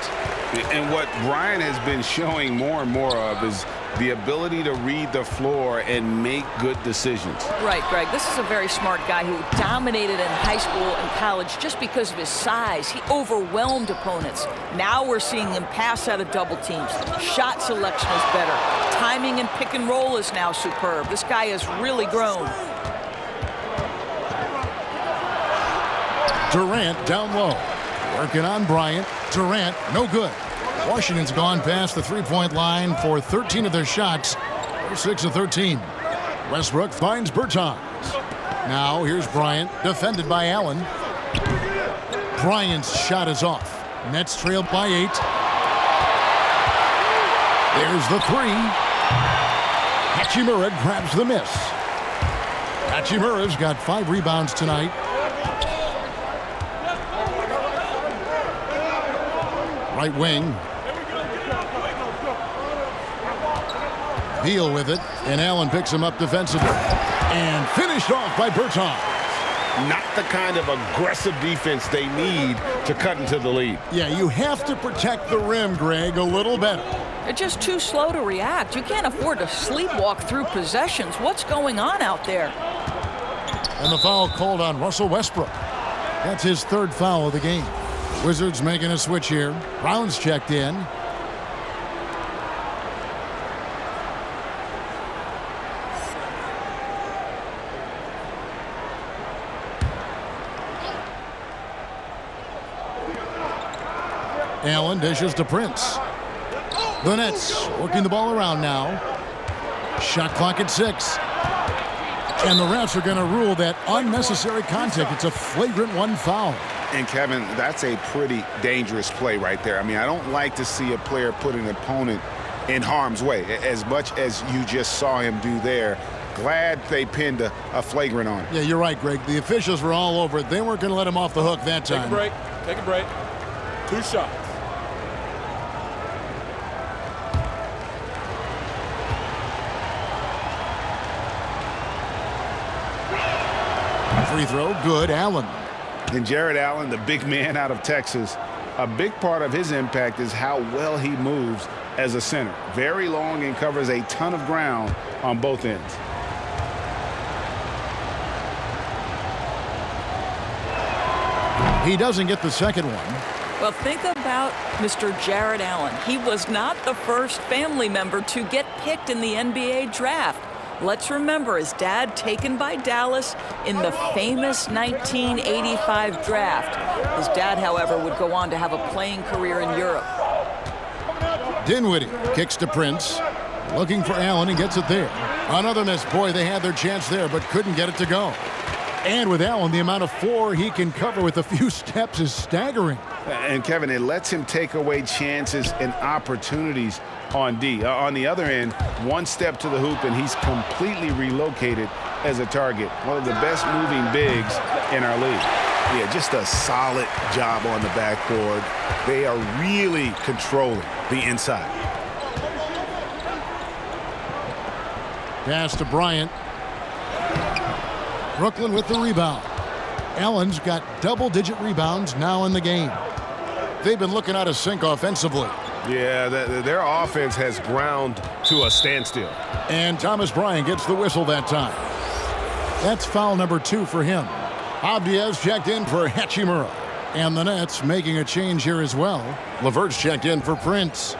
And what Brian has been showing more and more of is the ability to read the floor and make good decisions. Right, Greg. This is a very smart guy who dominated in high school and college just because of his size. He overwhelmed opponents. Now we're seeing him pass out of double teams. Shot selection is better. Timing and pick and roll is now superb. This guy has really grown. Durant down low. Working on Bryant. Durant, no good. Washington's gone past the three-point line for 13 of their shots. They're 6 of 13. Westbrook finds Bertans. Now here's Bryant, defended by Allen. Bryant's shot is off. Nets trailed by 8. There's the 3. Hachimura grabs the miss. Hachimura's got 5 rebounds tonight. Right wing. Beal with it, and Allen picks him up defensively. And finished off by Bertans. Not the kind of aggressive defense they need to cut into the lead. Yeah, you have to protect the rim, Greg, a little better. They're just too slow to react. You can't afford to sleepwalk through possessions. What's going on out there? And the foul called on Russell Westbrook. That's his 3rd foul of the game. Wizards making a switch here. Brown's checked in. Allen dishes to Prince. The Nets working the ball around now. Shot clock at 6. And the refs are going to rule that unnecessary contact. It's a flagrant 1 foul. And, Kevin, that's a pretty dangerous play right there. I mean, I don't like to see a player put an opponent in harm's way, as much as you just saw him do there. Glad they pinned a flagrant on him. Yeah, you're right, Greg. The officials were all over it. They weren't going to let him off the hook that time. Take a break. Take a break. 2 shots. Free throw, good. Allen. And Jared Allen, the big man out of Texas, a big part of his impact is how well he moves as a center. Very long and covers a ton of ground on both ends. He doesn't get the second one. Well, think about Mr. Jared Allen. He was not the first family member to get picked in the NBA draft. Let's remember his dad taken by Dallas in the famous 1985 draft. His dad, however, would go on to have a playing career in Europe. Dinwiddie kicks to Prince. Looking for Allen and gets it there. Another miss. Boy, they had their chance there, but couldn't get it to go. And with Allen, the amount of floor he can cover with a few steps is staggering. And, Kevin, it lets him take away chances and opportunities on D. On the other end, 1 step to the hoop, and he's completely relocated as a target. One of the best moving bigs in our league. Yeah, just a solid job on the backboard. They are really controlling the inside. Pass to Bryant. Brooklyn with the rebound. Allen's got double-digit rebounds now in the game. They've been looking out of sync offensively. Yeah, their offense has ground to a standstill. And Thomas Bryant gets the whistle that time. That's foul number 2 for him. Abdias checked in for Hachimura. And the Nets making a change here as well. LeVert's checked in for Prince.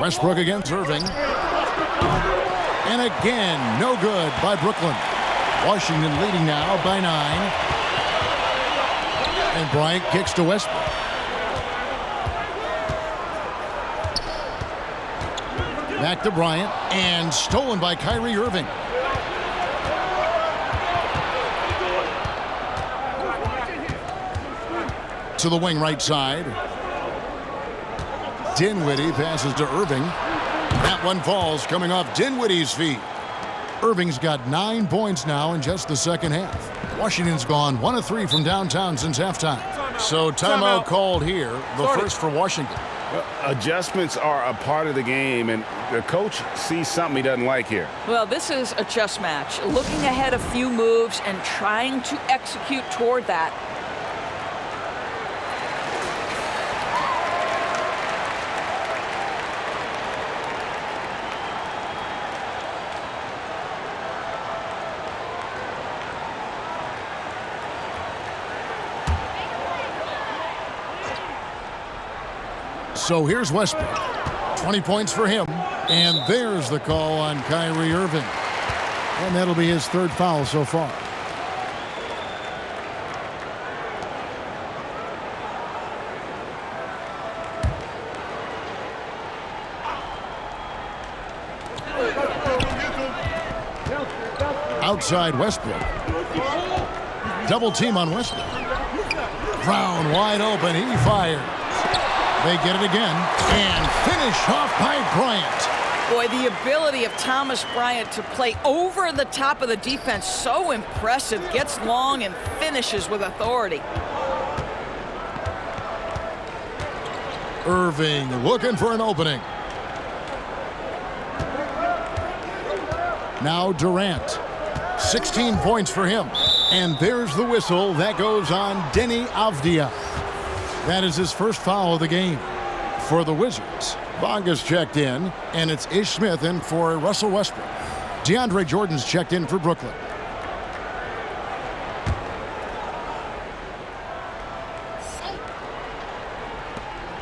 Westbrook against Irving. And again, no good by Brooklyn. Washington leading now by 9. And Bryant kicks to Westbrook. Back to Bryant, and stolen by Kyrie Irving. To the wing right side. Dinwiddie passes to Irving. That one falls coming off Dinwiddie's feet. Irving's got 9 points now in just the second half. Washington's gone 1 of 3 from downtown since halftime. So timeout called here, the first for Washington. Adjustments are a part of the game, and the coach sees something he doesn't like here. Well, this is a chess match. Looking ahead a few moves and trying to execute toward that. So here's Westbrook. 20 points for him. And there's the call on Kyrie Irving. And that'll be his 3rd foul so far. Outside Westbrook. Double team on Westbrook. Brown wide open. He fires. They get it again, and finish off by Bryant. Boy, the ability of Thomas Bryant to play over the top of the defense, so impressive. Gets long and finishes with authority. Irving looking for an opening. Now Durant. 16 points for him. And there's the whistle. That goes on Deni Avdija. That is his 1st foul of the game for the Wizards. Bonga's checked in, and it's Ish Smith in for Russell Westbrook. DeAndre Jordan's checked in for Brooklyn.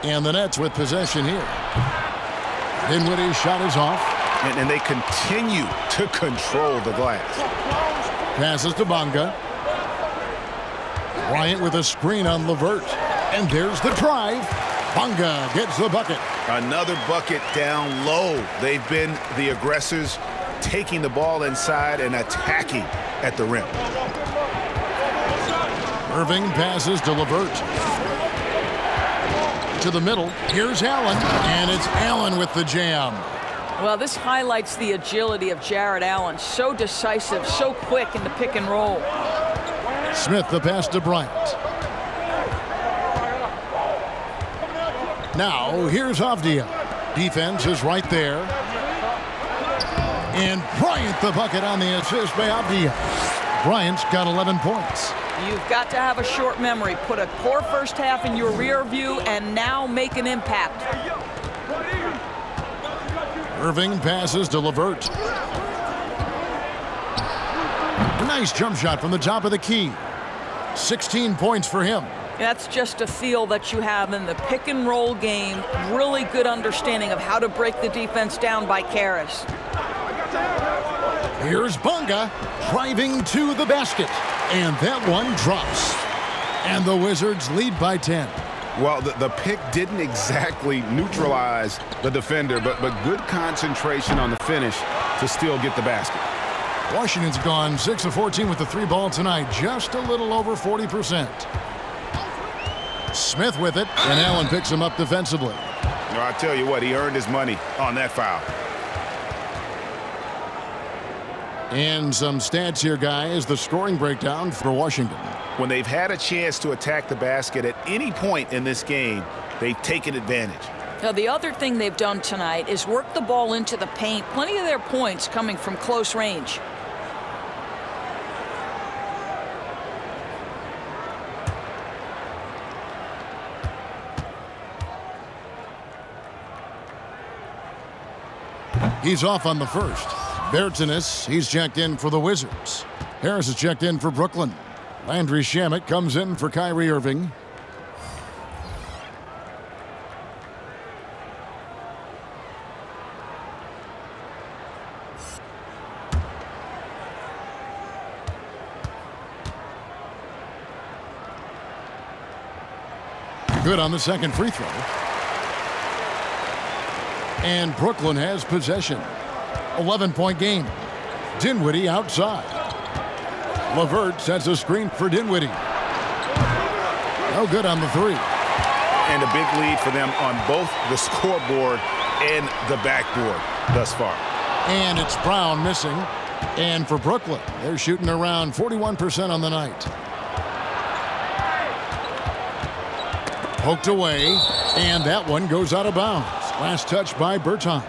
And the Nets with possession here. Dinwiddie's shot is off. And they continue to control the glass. Passes to Bonga. Bryant with a screen on LeVert. And there's the drive. Bonga gets the bucket. Another bucket down low. They've been the aggressors, taking the ball inside and attacking at the rim. Irving passes to LeVert. To the middle. Here's Allen. And it's Allen with the jam. Well, this highlights the agility of Jarrett Allen. So decisive, so quick in the pick and roll. Smith the pass to Bryant. Now, here's Avdija. Defense is right there. And Bryant the bucket on the assist by Avdija. Bryant's got 11 points. You've got to have a short memory. Put a poor first half in your rear view and now make an impact. Irving passes to LeVert. Nice jump shot from the top of the key. 16 points for him. That's just a feel that you have in the pick and roll game. Really good understanding of how to break the defense down by Karras. Here's Bonga driving to the basket. And that one drops. And the Wizards lead by 10. Well, the pick didn't exactly neutralize the defender, but good concentration on the finish to still get the basket. Washington's gone 6 of 14 with the 3 ball tonight, just a little over 40%. Smith with it, and Allen picks him up defensively. No, I tell you what, he earned his money on that foul. And some stats here, guys. The scoring breakdown for Washington. When they've had a chance to attack the basket at any point in this game, they've taken advantage. Now, the other thing they've done tonight is work the ball into the paint. Plenty of their points coming from close range. He's off on the first. Bertanis, he's checked in for the Wizards. Harris is checked in for Brooklyn. Landry Shamet comes in for Kyrie Irving. Good on the second free throw. And Brooklyn has possession. 11-point game. Dinwiddie outside. LeVert sets a screen for Dinwiddie. No good on the three. and a big lead for them on both the scoreboard and the backboard thus far. And it's Brown missing. And for Brooklyn, they're shooting around 41% on the night. Poked away, and that one goes out of bounds. Last touch by Bertans.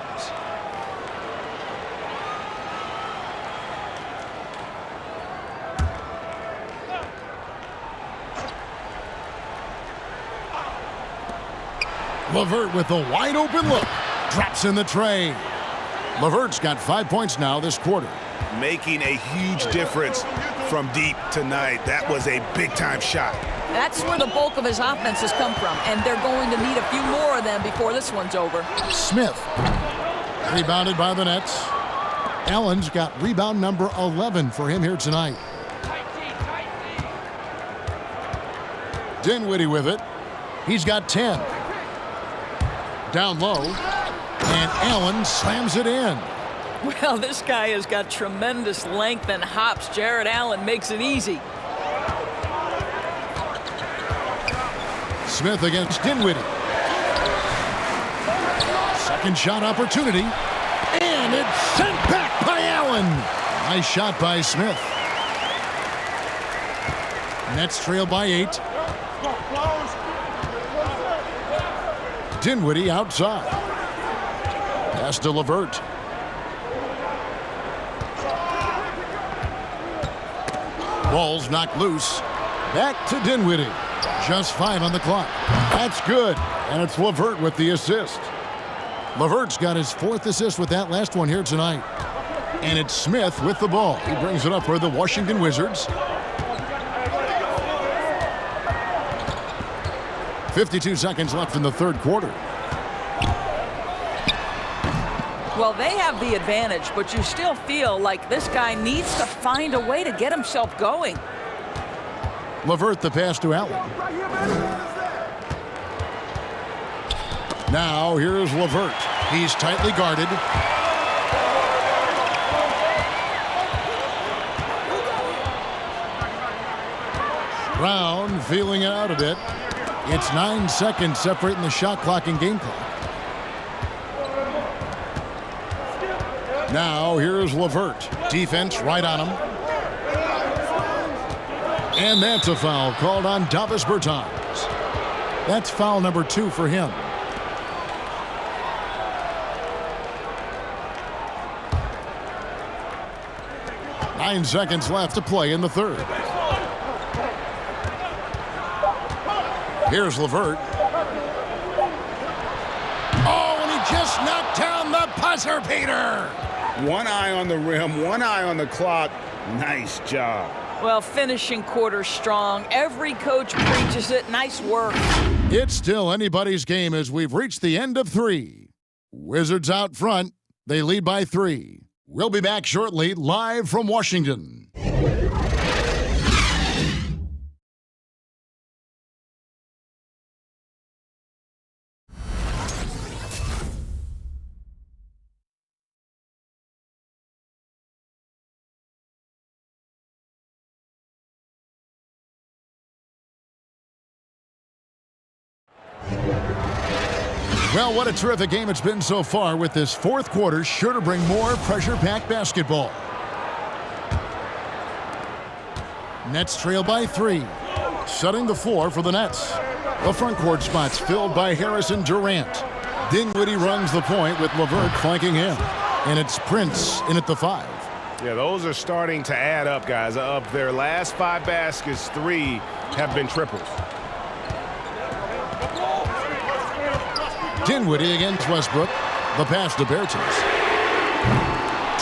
LeVert with a wide open look. Drops in the tray. LeVert's got 5 points now this quarter. Making a huge difference from deep tonight. That was a big-time shot. That's where the bulk of his offense has come from, and they're going to need a few more of them before this one's over. Smith. Rebounded by the Nets. Allen's got rebound number 11 for him here tonight. Dinwiddie with it. He's got 10. Down low, and Allen slams it in. Well, this guy has got tremendous length and hops. Jared Allen makes it easy. Smith against Dinwiddie. Second shot opportunity, and it's sent back by Allen. Nice shot by Smith. Nets trail by 8. Dinwiddie outside. Pass to LeVert. Ball's knocked loose. Back to Dinwiddie. Just 5 on the clock. That's good. And it's LeVert with the assist. LeVert's got his 4th assist with that last one here tonight. And it's Smith with the ball. He brings it up for the Washington Wizards. 52 seconds left in the third quarter. Well, they have the advantage, but you still feel like this guy needs to find a way to get himself going. LeVert the pass to Allen. Now here's LeVert. He's tightly guarded. Brown feeling it out a bit. It's 9 seconds separating the shot clock and game clock. Now here's LeVert. Defense right on him. And that's a foul called on Davis Bertans. That's foul number 2 for him. Nine seconds left to play in the third. Here's LeVert. Oh, and he just knocked down the buzzer beater. One eye on the rim, one eye on the clock. Nice job. Well, finishing quarter strong. Every coach preaches it. Nice work. It's still anybody's game as we've reached the end of 3. Wizards out front. They lead by 3. We'll be back shortly, live from Washington. Well, what a terrific game it's been so far, with this fourth quarter sure to bring more pressure-packed basketball. Nets trail by 3, setting the floor for the Nets. The front court spots filled by Harris and Durant. Dinwiddie runs the point with LeVert flanking him. And it's Prince in at the 5. Yeah, those are starting to add up, guys. Of their last 5 baskets, 3 have been triples. Dinwiddie against Westbrook. The pass to Bertans.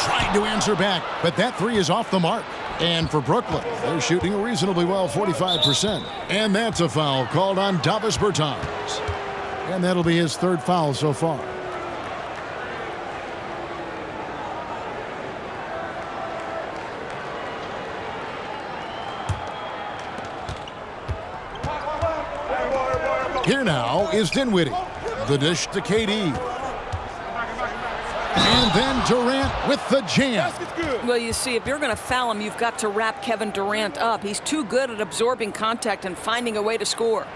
Tried to answer back, but that 3 is off the mark. And for Brooklyn, they're shooting reasonably well, 45%. And that's a foul called on Davis Bertans. And that'll be his 3rd foul so far. Here now is Dinwiddie. The dish to KD. And then Durant with the jam. Well, you see, if you're going to foul him, you've got to wrap Kevin Durant up. He's too good at absorbing contact and finding a way to score.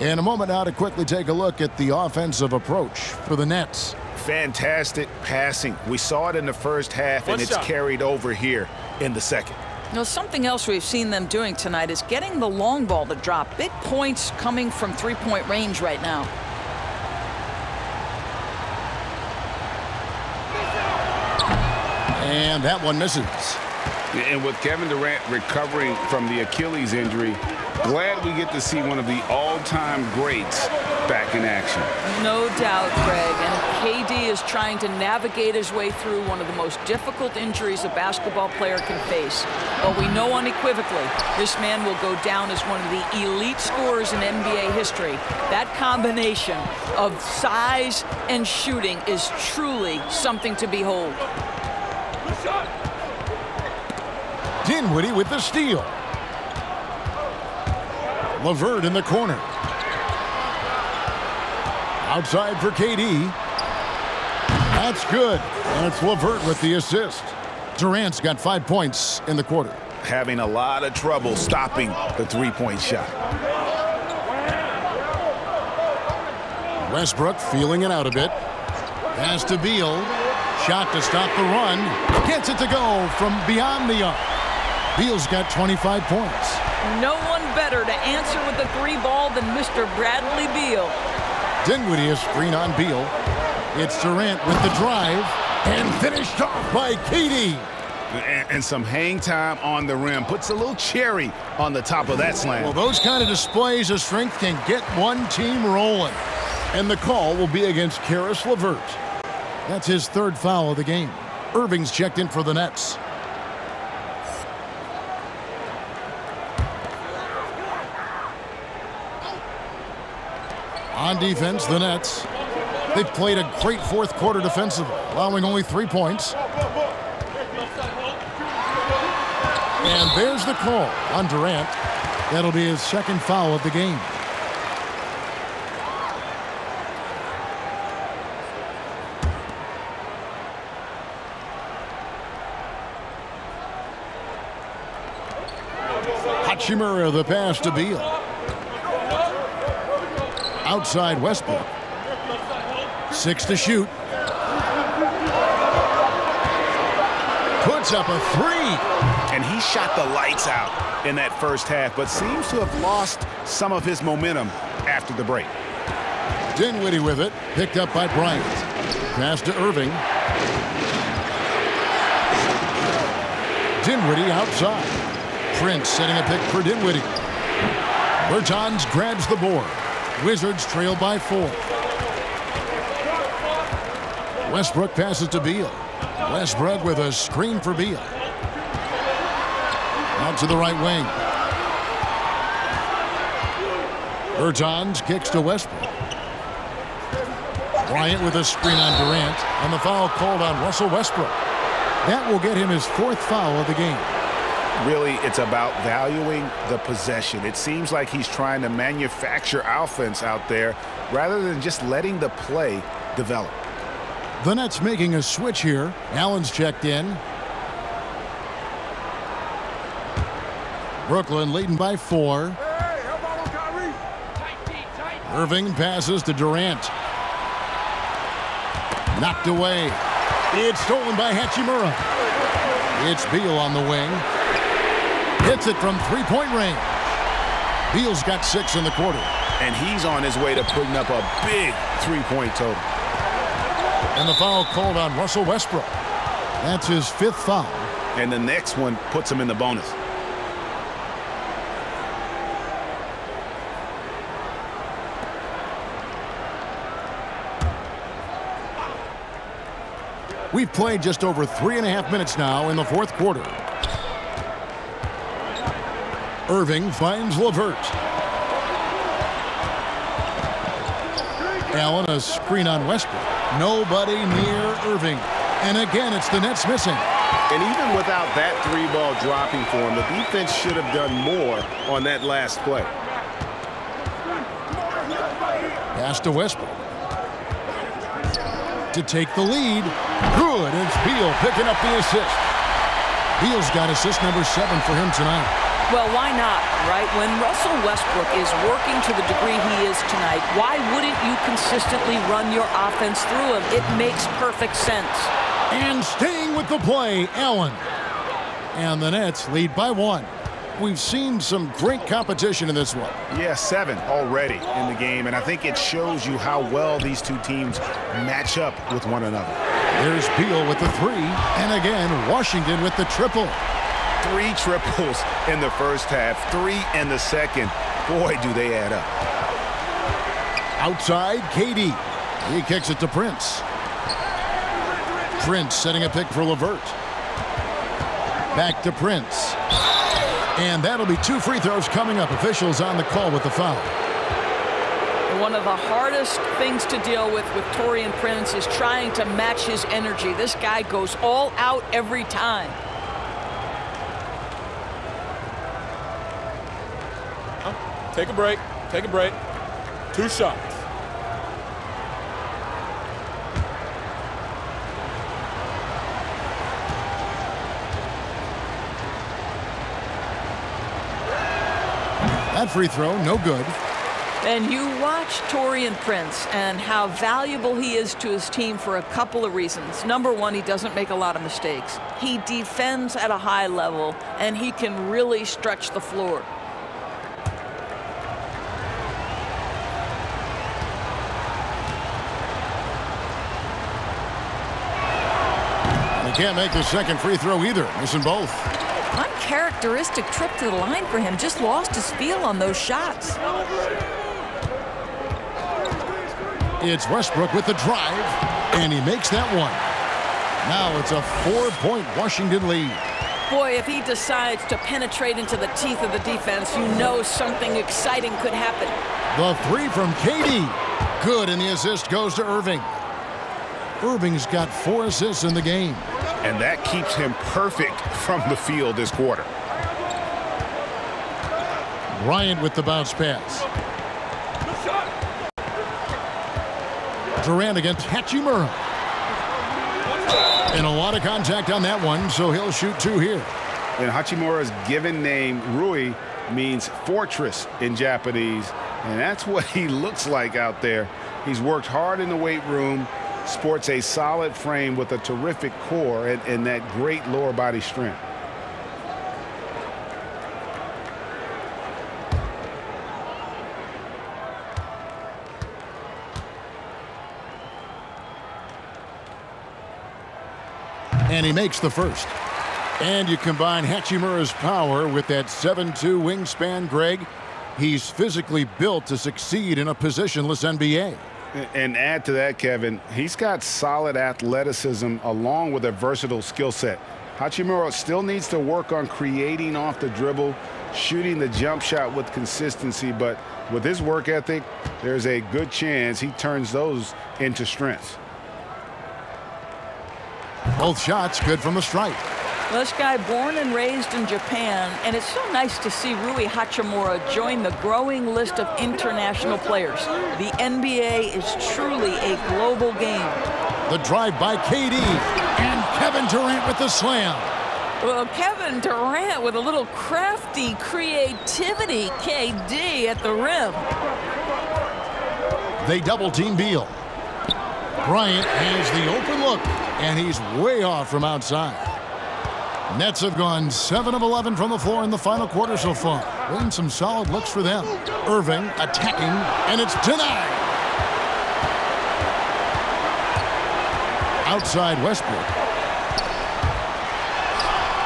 In a moment now to quickly take a look at the offensive approach for the Nets. Fantastic passing. We saw it in the first half, and it's carried over here in the second. You know, something else we've seen them doing tonight is getting the long ball to drop. Big points coming from three-point range right now. And that one misses. And with Kevin Durant recovering from the Achilles injury, glad we get to see one of the all-time greats back in action. No doubt, Greg. And KD is trying to navigate his way through one of the most difficult injuries a basketball player can face. But we know unequivocally this man will go down as one of the elite scorers in NBA history. That combination of size and shooting is truly something to behold. Dinwiddie with the steal. LeVert in the corner. Outside for KD. That's good. And it's LeVert with the assist. Durant's got 5 points in the quarter. Having a lot of trouble stopping the three-point shot. Westbrook feeling it out a bit. Pass to Beal. Shot to stop the run. Gets it to go from beyond the arc. Beal's got 25 points. No one better to answer with the three ball than Mr. Bradley Beal. Dinwiddie is screen on Beal. It's Durant with the drive and finished off by KD. And some hang time on the rim. Puts a little cherry on the top of that slam. Well, those kind of displays of strength can get one team rolling. And the call will be against Caris LeVert. That's his third foul of the game. Irving's checked in for the Nets. On defense, the Nets. They've played a great fourth quarter defensively, allowing only 3 points. And there's the call on Durant. That'll be his second foul of the game. Hachimura the pass to Beal. Outside Westbrook. 6 to shoot. Puts up a 3. And he shot the lights out in that first half, but seems to have lost some of his momentum after the break. Dinwiddie with it. Picked up by Bryant. Pass to Irving. Dinwiddie outside. Prince setting a pick for Dinwiddie. Bertans grabs the board. Wizards trail by 4. Westbrook passes to Beal. Westbrook with a screen for Beal. Out to the right wing. Bertans kicks to Westbrook. Bryant with a screen on Durant. And the foul called on Russell Westbrook. That will get him his 4th foul of the game. Really, it's about valuing the possession. It seems like he's trying to manufacture offense out there rather than just letting the play develop. The Nets making a switch here. Allen's checked in. Brooklyn leading by 4. Irving passes to Durant. Knocked away. It's stolen by Hachimura. It's Beal on the wing. Hits it from three-point range. Beal's got 6 in the quarter. And he's on his way to putting up a big three-point total. And the foul called on Russell Westbrook. That's his 5th foul. And the next one puts him in the bonus. We've played just over 3.5 minutes now in the fourth quarter. Irving finds LeVert. Allen a screen on Westbrook. Nobody near Irving. And again, it's the Nets missing. And even without that 3-ball dropping for him, the defense should have done more on that last play. Pass to Westbrook. To take the lead. Good. It's Beal picking up the assist. Beal's got assist number 7 for him tonight. Well, why not, right? When Russell Westbrook is working to the degree he is tonight, why wouldn't you consistently run your offense through him? It makes perfect sense. And staying with the play, Allen. And the Nets lead by 1. We've seen some great competition in this one. Yeah, 7 already in the game, and I think it shows you how well these two teams match up with one another. There's Beal with the 3, and again, Washington with the triple. 3 triples in the first half, 3 in the second. Boy, do they add up. Outside, KD. He kicks it to Prince. Prince setting a pick for LeVert. Back to Prince. And that'll be 2 free throws coming up. Officials on the call with the foul. One of the hardest things to deal with Taurean Prince is trying to match his energy. This guy goes all out every time. Take a break. Take a break. 2 shots. That free throw, no good. And you watch Taurean Prince and how valuable he is to his team for a couple of reasons. Number one, he doesn't make a lot of mistakes. He defends at a high level, and he can really stretch the floor. He can't make the second free throw either, missing both. Uncharacteristic trip to the line for him. Just lost his feel on those shots. It's Westbrook with the drive, and he makes that one. Now it's a 4-point Washington lead. Boy, if he decides to penetrate into the teeth of the defense, you know something exciting could happen. The 3 from KD. Good, and the assist goes to Irving. Irving's got 4 assists in the game. And that keeps him perfect from the field this quarter. Bryant with the bounce pass. Durant against Hachimura. And a lot of contact on that one, so he'll shoot 2 here. And Hachimura's given name, Rui, means fortress in Japanese. And that's what he looks like out there. He's worked hard in the weight room, sports a solid frame with a terrific core and that great lower body strength. And he makes the first. And you combine Hachimura's power with that 7'2" wingspan, Greg. He's physically built to succeed in a positionless NBA. And add to that, Kevin, he's got solid athleticism along with a versatile skill set. Hachimura still needs to work on creating off the dribble, shooting the jump shot with consistency, but with his work ethic, there's a good chance he turns those into strengths. Both shots good from the stripe. Well, this guy born and raised in Japan, and it's so nice to see Rui Hachimura join the growing list of international players. The NBA is truly a global game. The drive by KD, and Kevin Durant with the slam. Well, Kevin Durant with a little crafty creativity, KD at the rim. They double team Beal. Bryant has the open look, and he's way off from outside. Nets have gone 7 of 11 from the floor in the final quarter so far. Been some solid looks for them. Irving attacking, and it's denied. Outside Westbrook.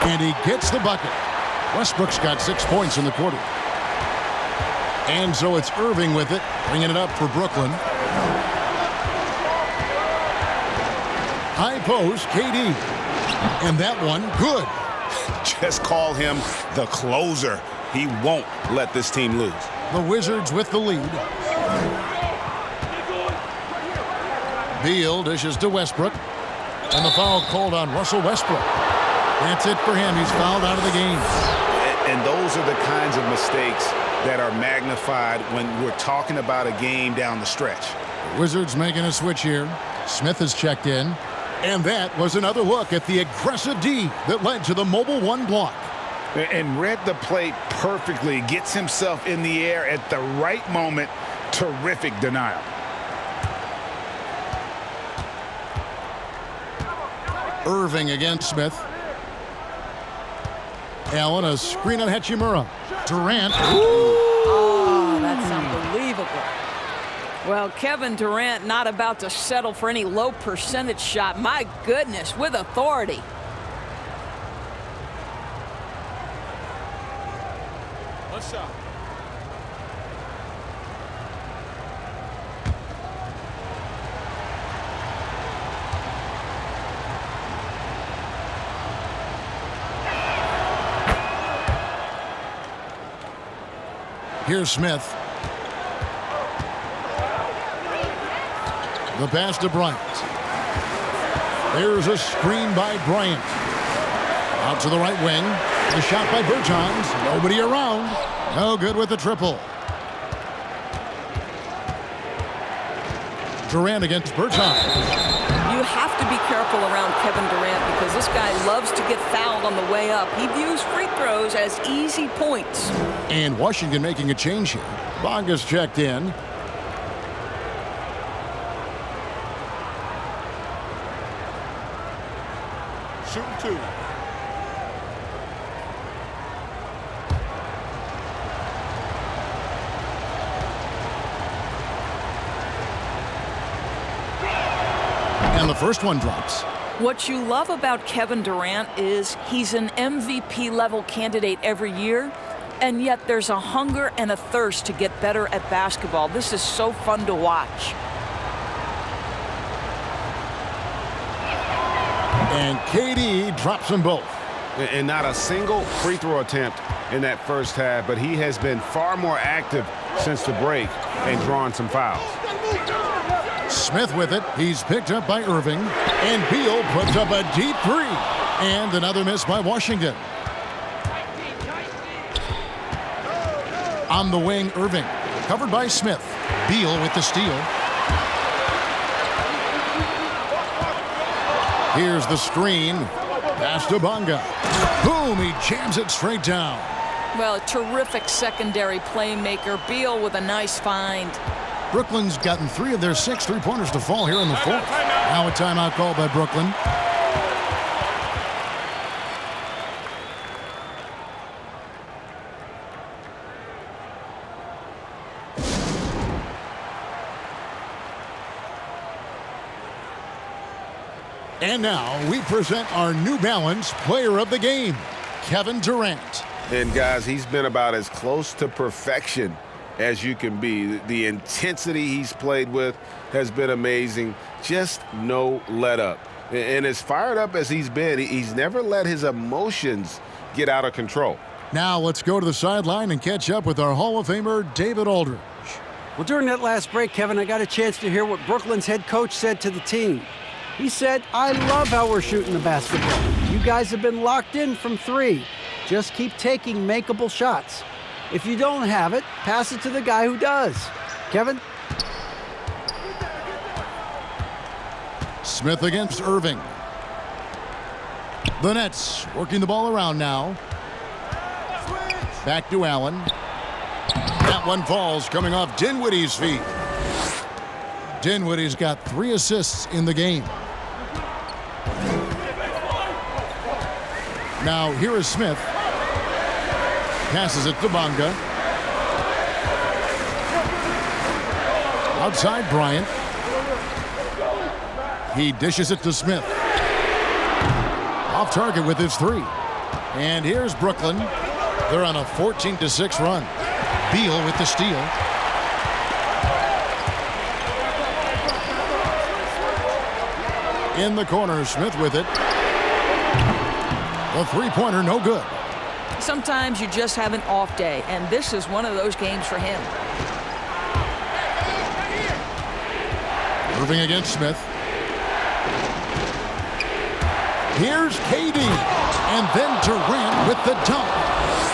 And he gets the bucket. Westbrook's got 6 points in the quarter. And so it's Irving with it, bringing it up for Brooklyn. High post, KD. And that one, good. Just call him the closer. He won't let this team lose. The Wizards with the lead. Beal dishes to Westbrook. And the foul called on Russell Westbrook. That's it for him. He's fouled out of the game. And those are the kinds of mistakes that are magnified when we're talking about a game down the stretch. The Wizards making a switch here. Smith has checked in. And that was another look at the aggressive D that led to the mobile 1 block. and read the play perfectly. Gets himself in the air at the right moment. Terrific denial. Irving against Smith. Allen, a screen on Hachimura. Durant. Oh, that's unbelievable. Well, Kevin Durant not about to settle for any low percentage shot. My goodness, with authority. One shot. Here's Smith. The pass to Bryant. There's a screen by Bryant. Out to the right wing. The shot by Bertans. Nobody around. No good with the triple. Durant against Bertans. You have to be careful around Kevin Durant because this guy loves to get fouled on the way up. He views free throws as easy points. And Washington making a change here. Bonga's checked in. Shooting two. And the first one drops. What you love about Kevin Durant is he's an MVP level candidate every year, and yet there's a hunger and a thirst to get better at basketball. This is so fun to watch. And KD drops them both. And not a single free throw attempt in that first half, but he has been far more active since the break and drawn some fouls. Smith with it. He's picked up by Irving. And Beal puts up a deep three. And another miss by Washington. On the wing, Irving. Covered by Smith. Beal with the steal. Here's the screen. Pass to Bonga. Boom, he jams it straight down. Well, a terrific secondary playmaker. Beal with a nice find. Brooklyn's gotten 3 of their 6 three-pointers to fall here in the fourth. Now a timeout called by Brooklyn. And now we present our New Balance Player of the Game, Kevin Durant. And guys, he's been about as close to perfection as you can be. The intensity he's played with has been amazing. Just no let up. And as fired up as he's been, he's never let his emotions get out of control. Now let's go to the sideline and catch up with our Hall of Famer, David Aldridge. Well, during that last break, Kevin, I got a chance to hear what Brooklyn's head coach said to the team. He said, "I love how we're shooting the basketball. You guys have been locked in from 3. Just keep taking makeable shots. If you don't have it, pass it to the guy who does." Kevin? Smith against Irving. The Nets working the ball around now. Back to Allen. That one falls, coming off Dinwiddie's feet. Dinwiddie's got 3 assists in the game. Now here is Smith. Passes it to Bonga. Outside Bryant. He dishes it to Smith. Off target with his 3. And here's Brooklyn. They're on a 14-6 run. Beal with the steal. In the corner, Smith with it. The three-pointer, no good. Sometimes you just have an off day, and this is one of those games for him. Irving against Smith. Here's KD, and then Durant with the dunk.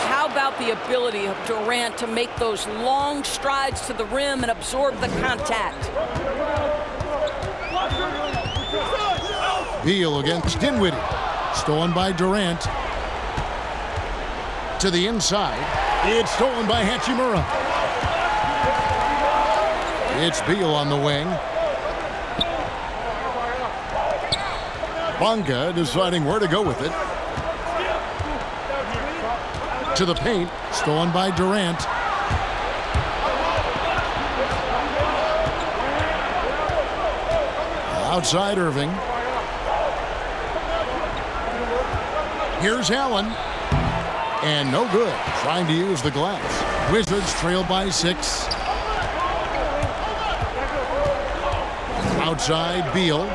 How about the ability of Durant to make those long strides to the rim and absorb the contact? Beal against Dinwiddie. Stolen by Durant. To the inside. It's stolen by Hachimura. It's Beal on the wing. Bonga deciding where to go with it. To the paint. Stolen by Durant. Outside Irving. Here's Allen. And no good. Trying to use the glass. Wizards trail by 6. Outside Beal.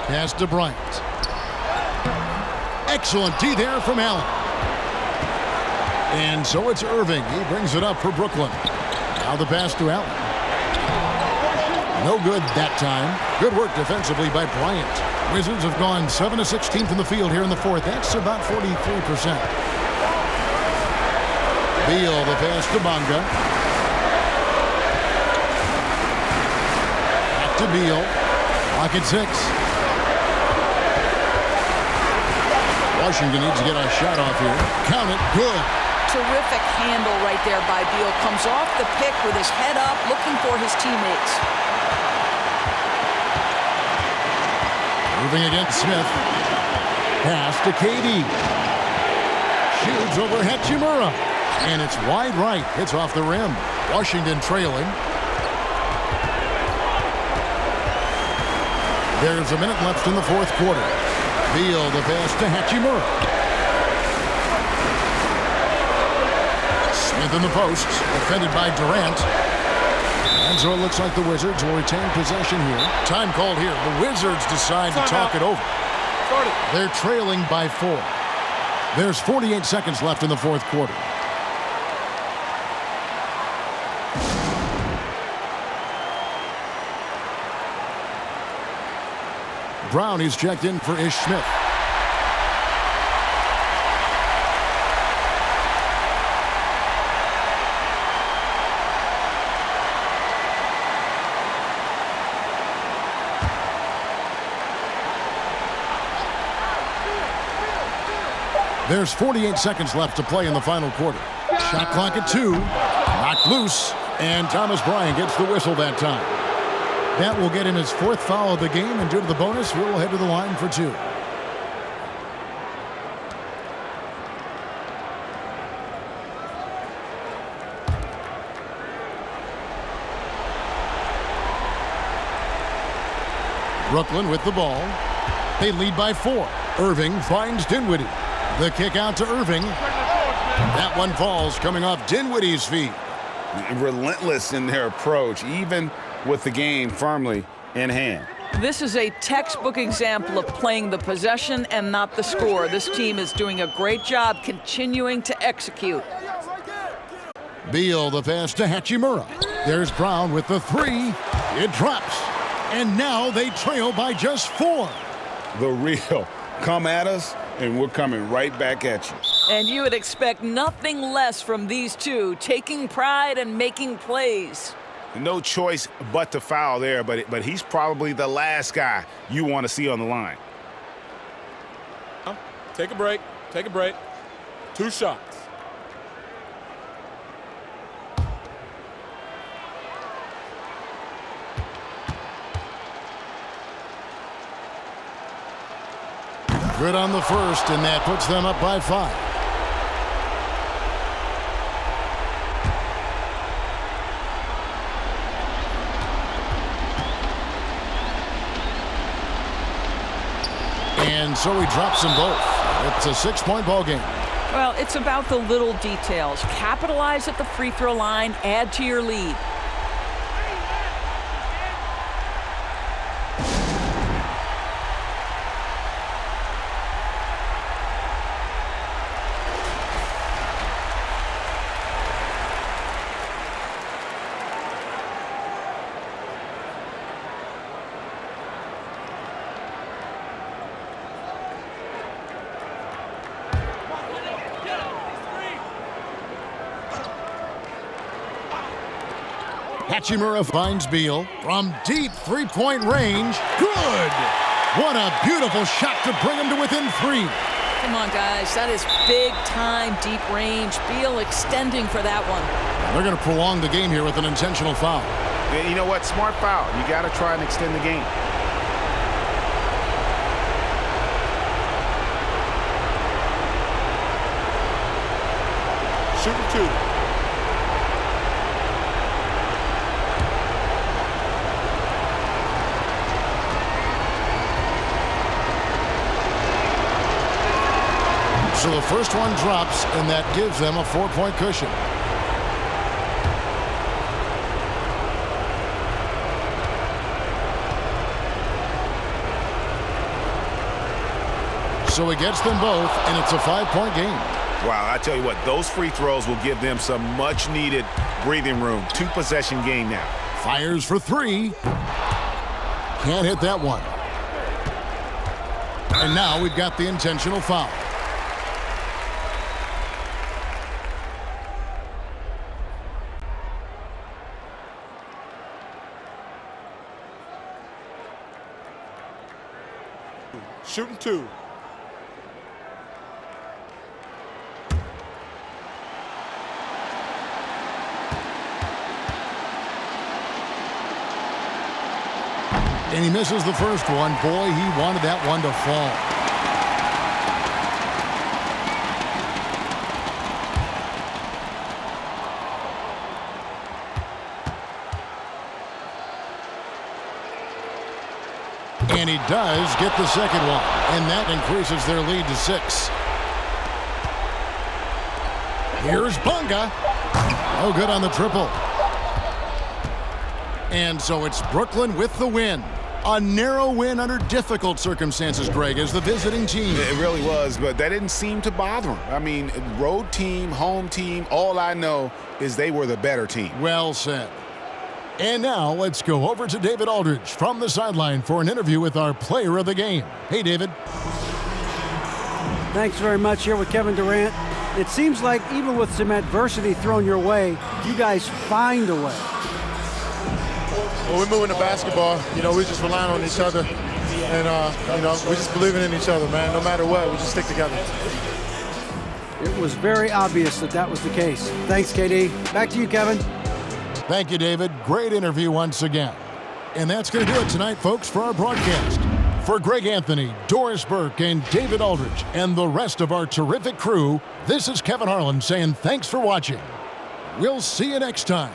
Pass to Bryant. Excellent D there from Allen. And so it's Irving. He brings it up for Brooklyn. Now the pass to Allen. No good that time. Good work defensively by Bryant. Wizards have gone 7 of 16 from the field here in the fourth. That's about 43%. Beal, the pass to Bonga. Back to Beal. Clock at 6. Washington needs to get a shot off here. Count it. Good. Terrific handle right there by Beal. Comes off the pick with his head up, looking for his teammates. Moving against Smith. Pass to KD. Shoots over Hachimura. And it's wide right. It's off the rim. Washington trailing. There's a minute left in the fourth quarter. Beal, the pass to Hachimura. Smith in the post. Defended by Durant. And so it looks like the Wizards will retain possession here. Time called here. The Wizards decide to talk it over. They're trailing by 4. There's 48 seconds left in the fourth quarter. Brown is checked in for Ish Smith. There's 48 seconds left to play in the final quarter. Shot clock at 2. Knocked loose. And Thomas Bryant gets the whistle that time. That will get him his 4th foul of the game, and due to the bonus, we'll head to the line for 2. Brooklyn with the ball. They lead by 4. Irving finds Dinwiddie. The kick out to Irving. That one falls, coming off Dinwiddie's feet. Relentless in their approach, even with the game firmly in hand. This is a textbook example of playing the possession and not the score. This team is doing a great job continuing to execute. Beal, the pass to Hachimura. There's Brown with the 3. It drops. And now they trail by just 4. The real. Come at us, and we're coming right back at you. And you would expect nothing less from these two, taking pride and making plays. No choice but to foul there, but he's probably the last guy you want to see on the line. Take a break. Take a break. 2 shots. Good on the first, and that puts them up by 5. And so he drops them both. It's a 6-point ball game. Well, it's about the little details. Capitalize at the free throw line, add to your lead. Hachimura finds Beal from deep 3-point range. Good! What a beautiful shot to bring him to within 3. Come on, guys. That is big-time deep range. Beal extending for that one. They're going to prolong the game here with an intentional foul. You know what? Smart foul. You got to try and extend the game. Shooting 2. So the first one drops, and that gives them a 4-point cushion. So it gets them both, and it's a 5-point game. Wow, I tell you what, those free throws will give them some much-needed breathing room. 2-possession game now. Fires for 3. Can't hit that one. And now we've got the intentional foul. Shooting 2. And he misses the first one. Boy, he wanted that one to fall. And he does get the second one. And that increases their lead to 6. Here's Bunga. Oh, good on the triple. And so it's Brooklyn with the win. A narrow win under difficult circumstances, Greg, as the visiting team. It really was, but that didn't seem to bother them. I mean, road team, home team, all I know is they were the better team. Well said. And now let's go over to David Aldridge from the sideline for an interview with our player of the game. Hey, David. Thanks very much here with Kevin Durant. It seems like even with some adversity thrown your way, you guys find a way. When we're moving the basketball, we're just relying on each other. And, we're just believing in each other, man. No matter what, we just stick together. It was very obvious that was the case. Thanks, KD. Back to you, Kevin. Thank you, David. Great interview once again. And that's going to do it tonight, folks, for our broadcast. For Greg Anthony, Doris Burke, and David Aldridge, and the rest of our terrific crew, this is Kevin Harlan saying thanks for watching. We'll see you next time.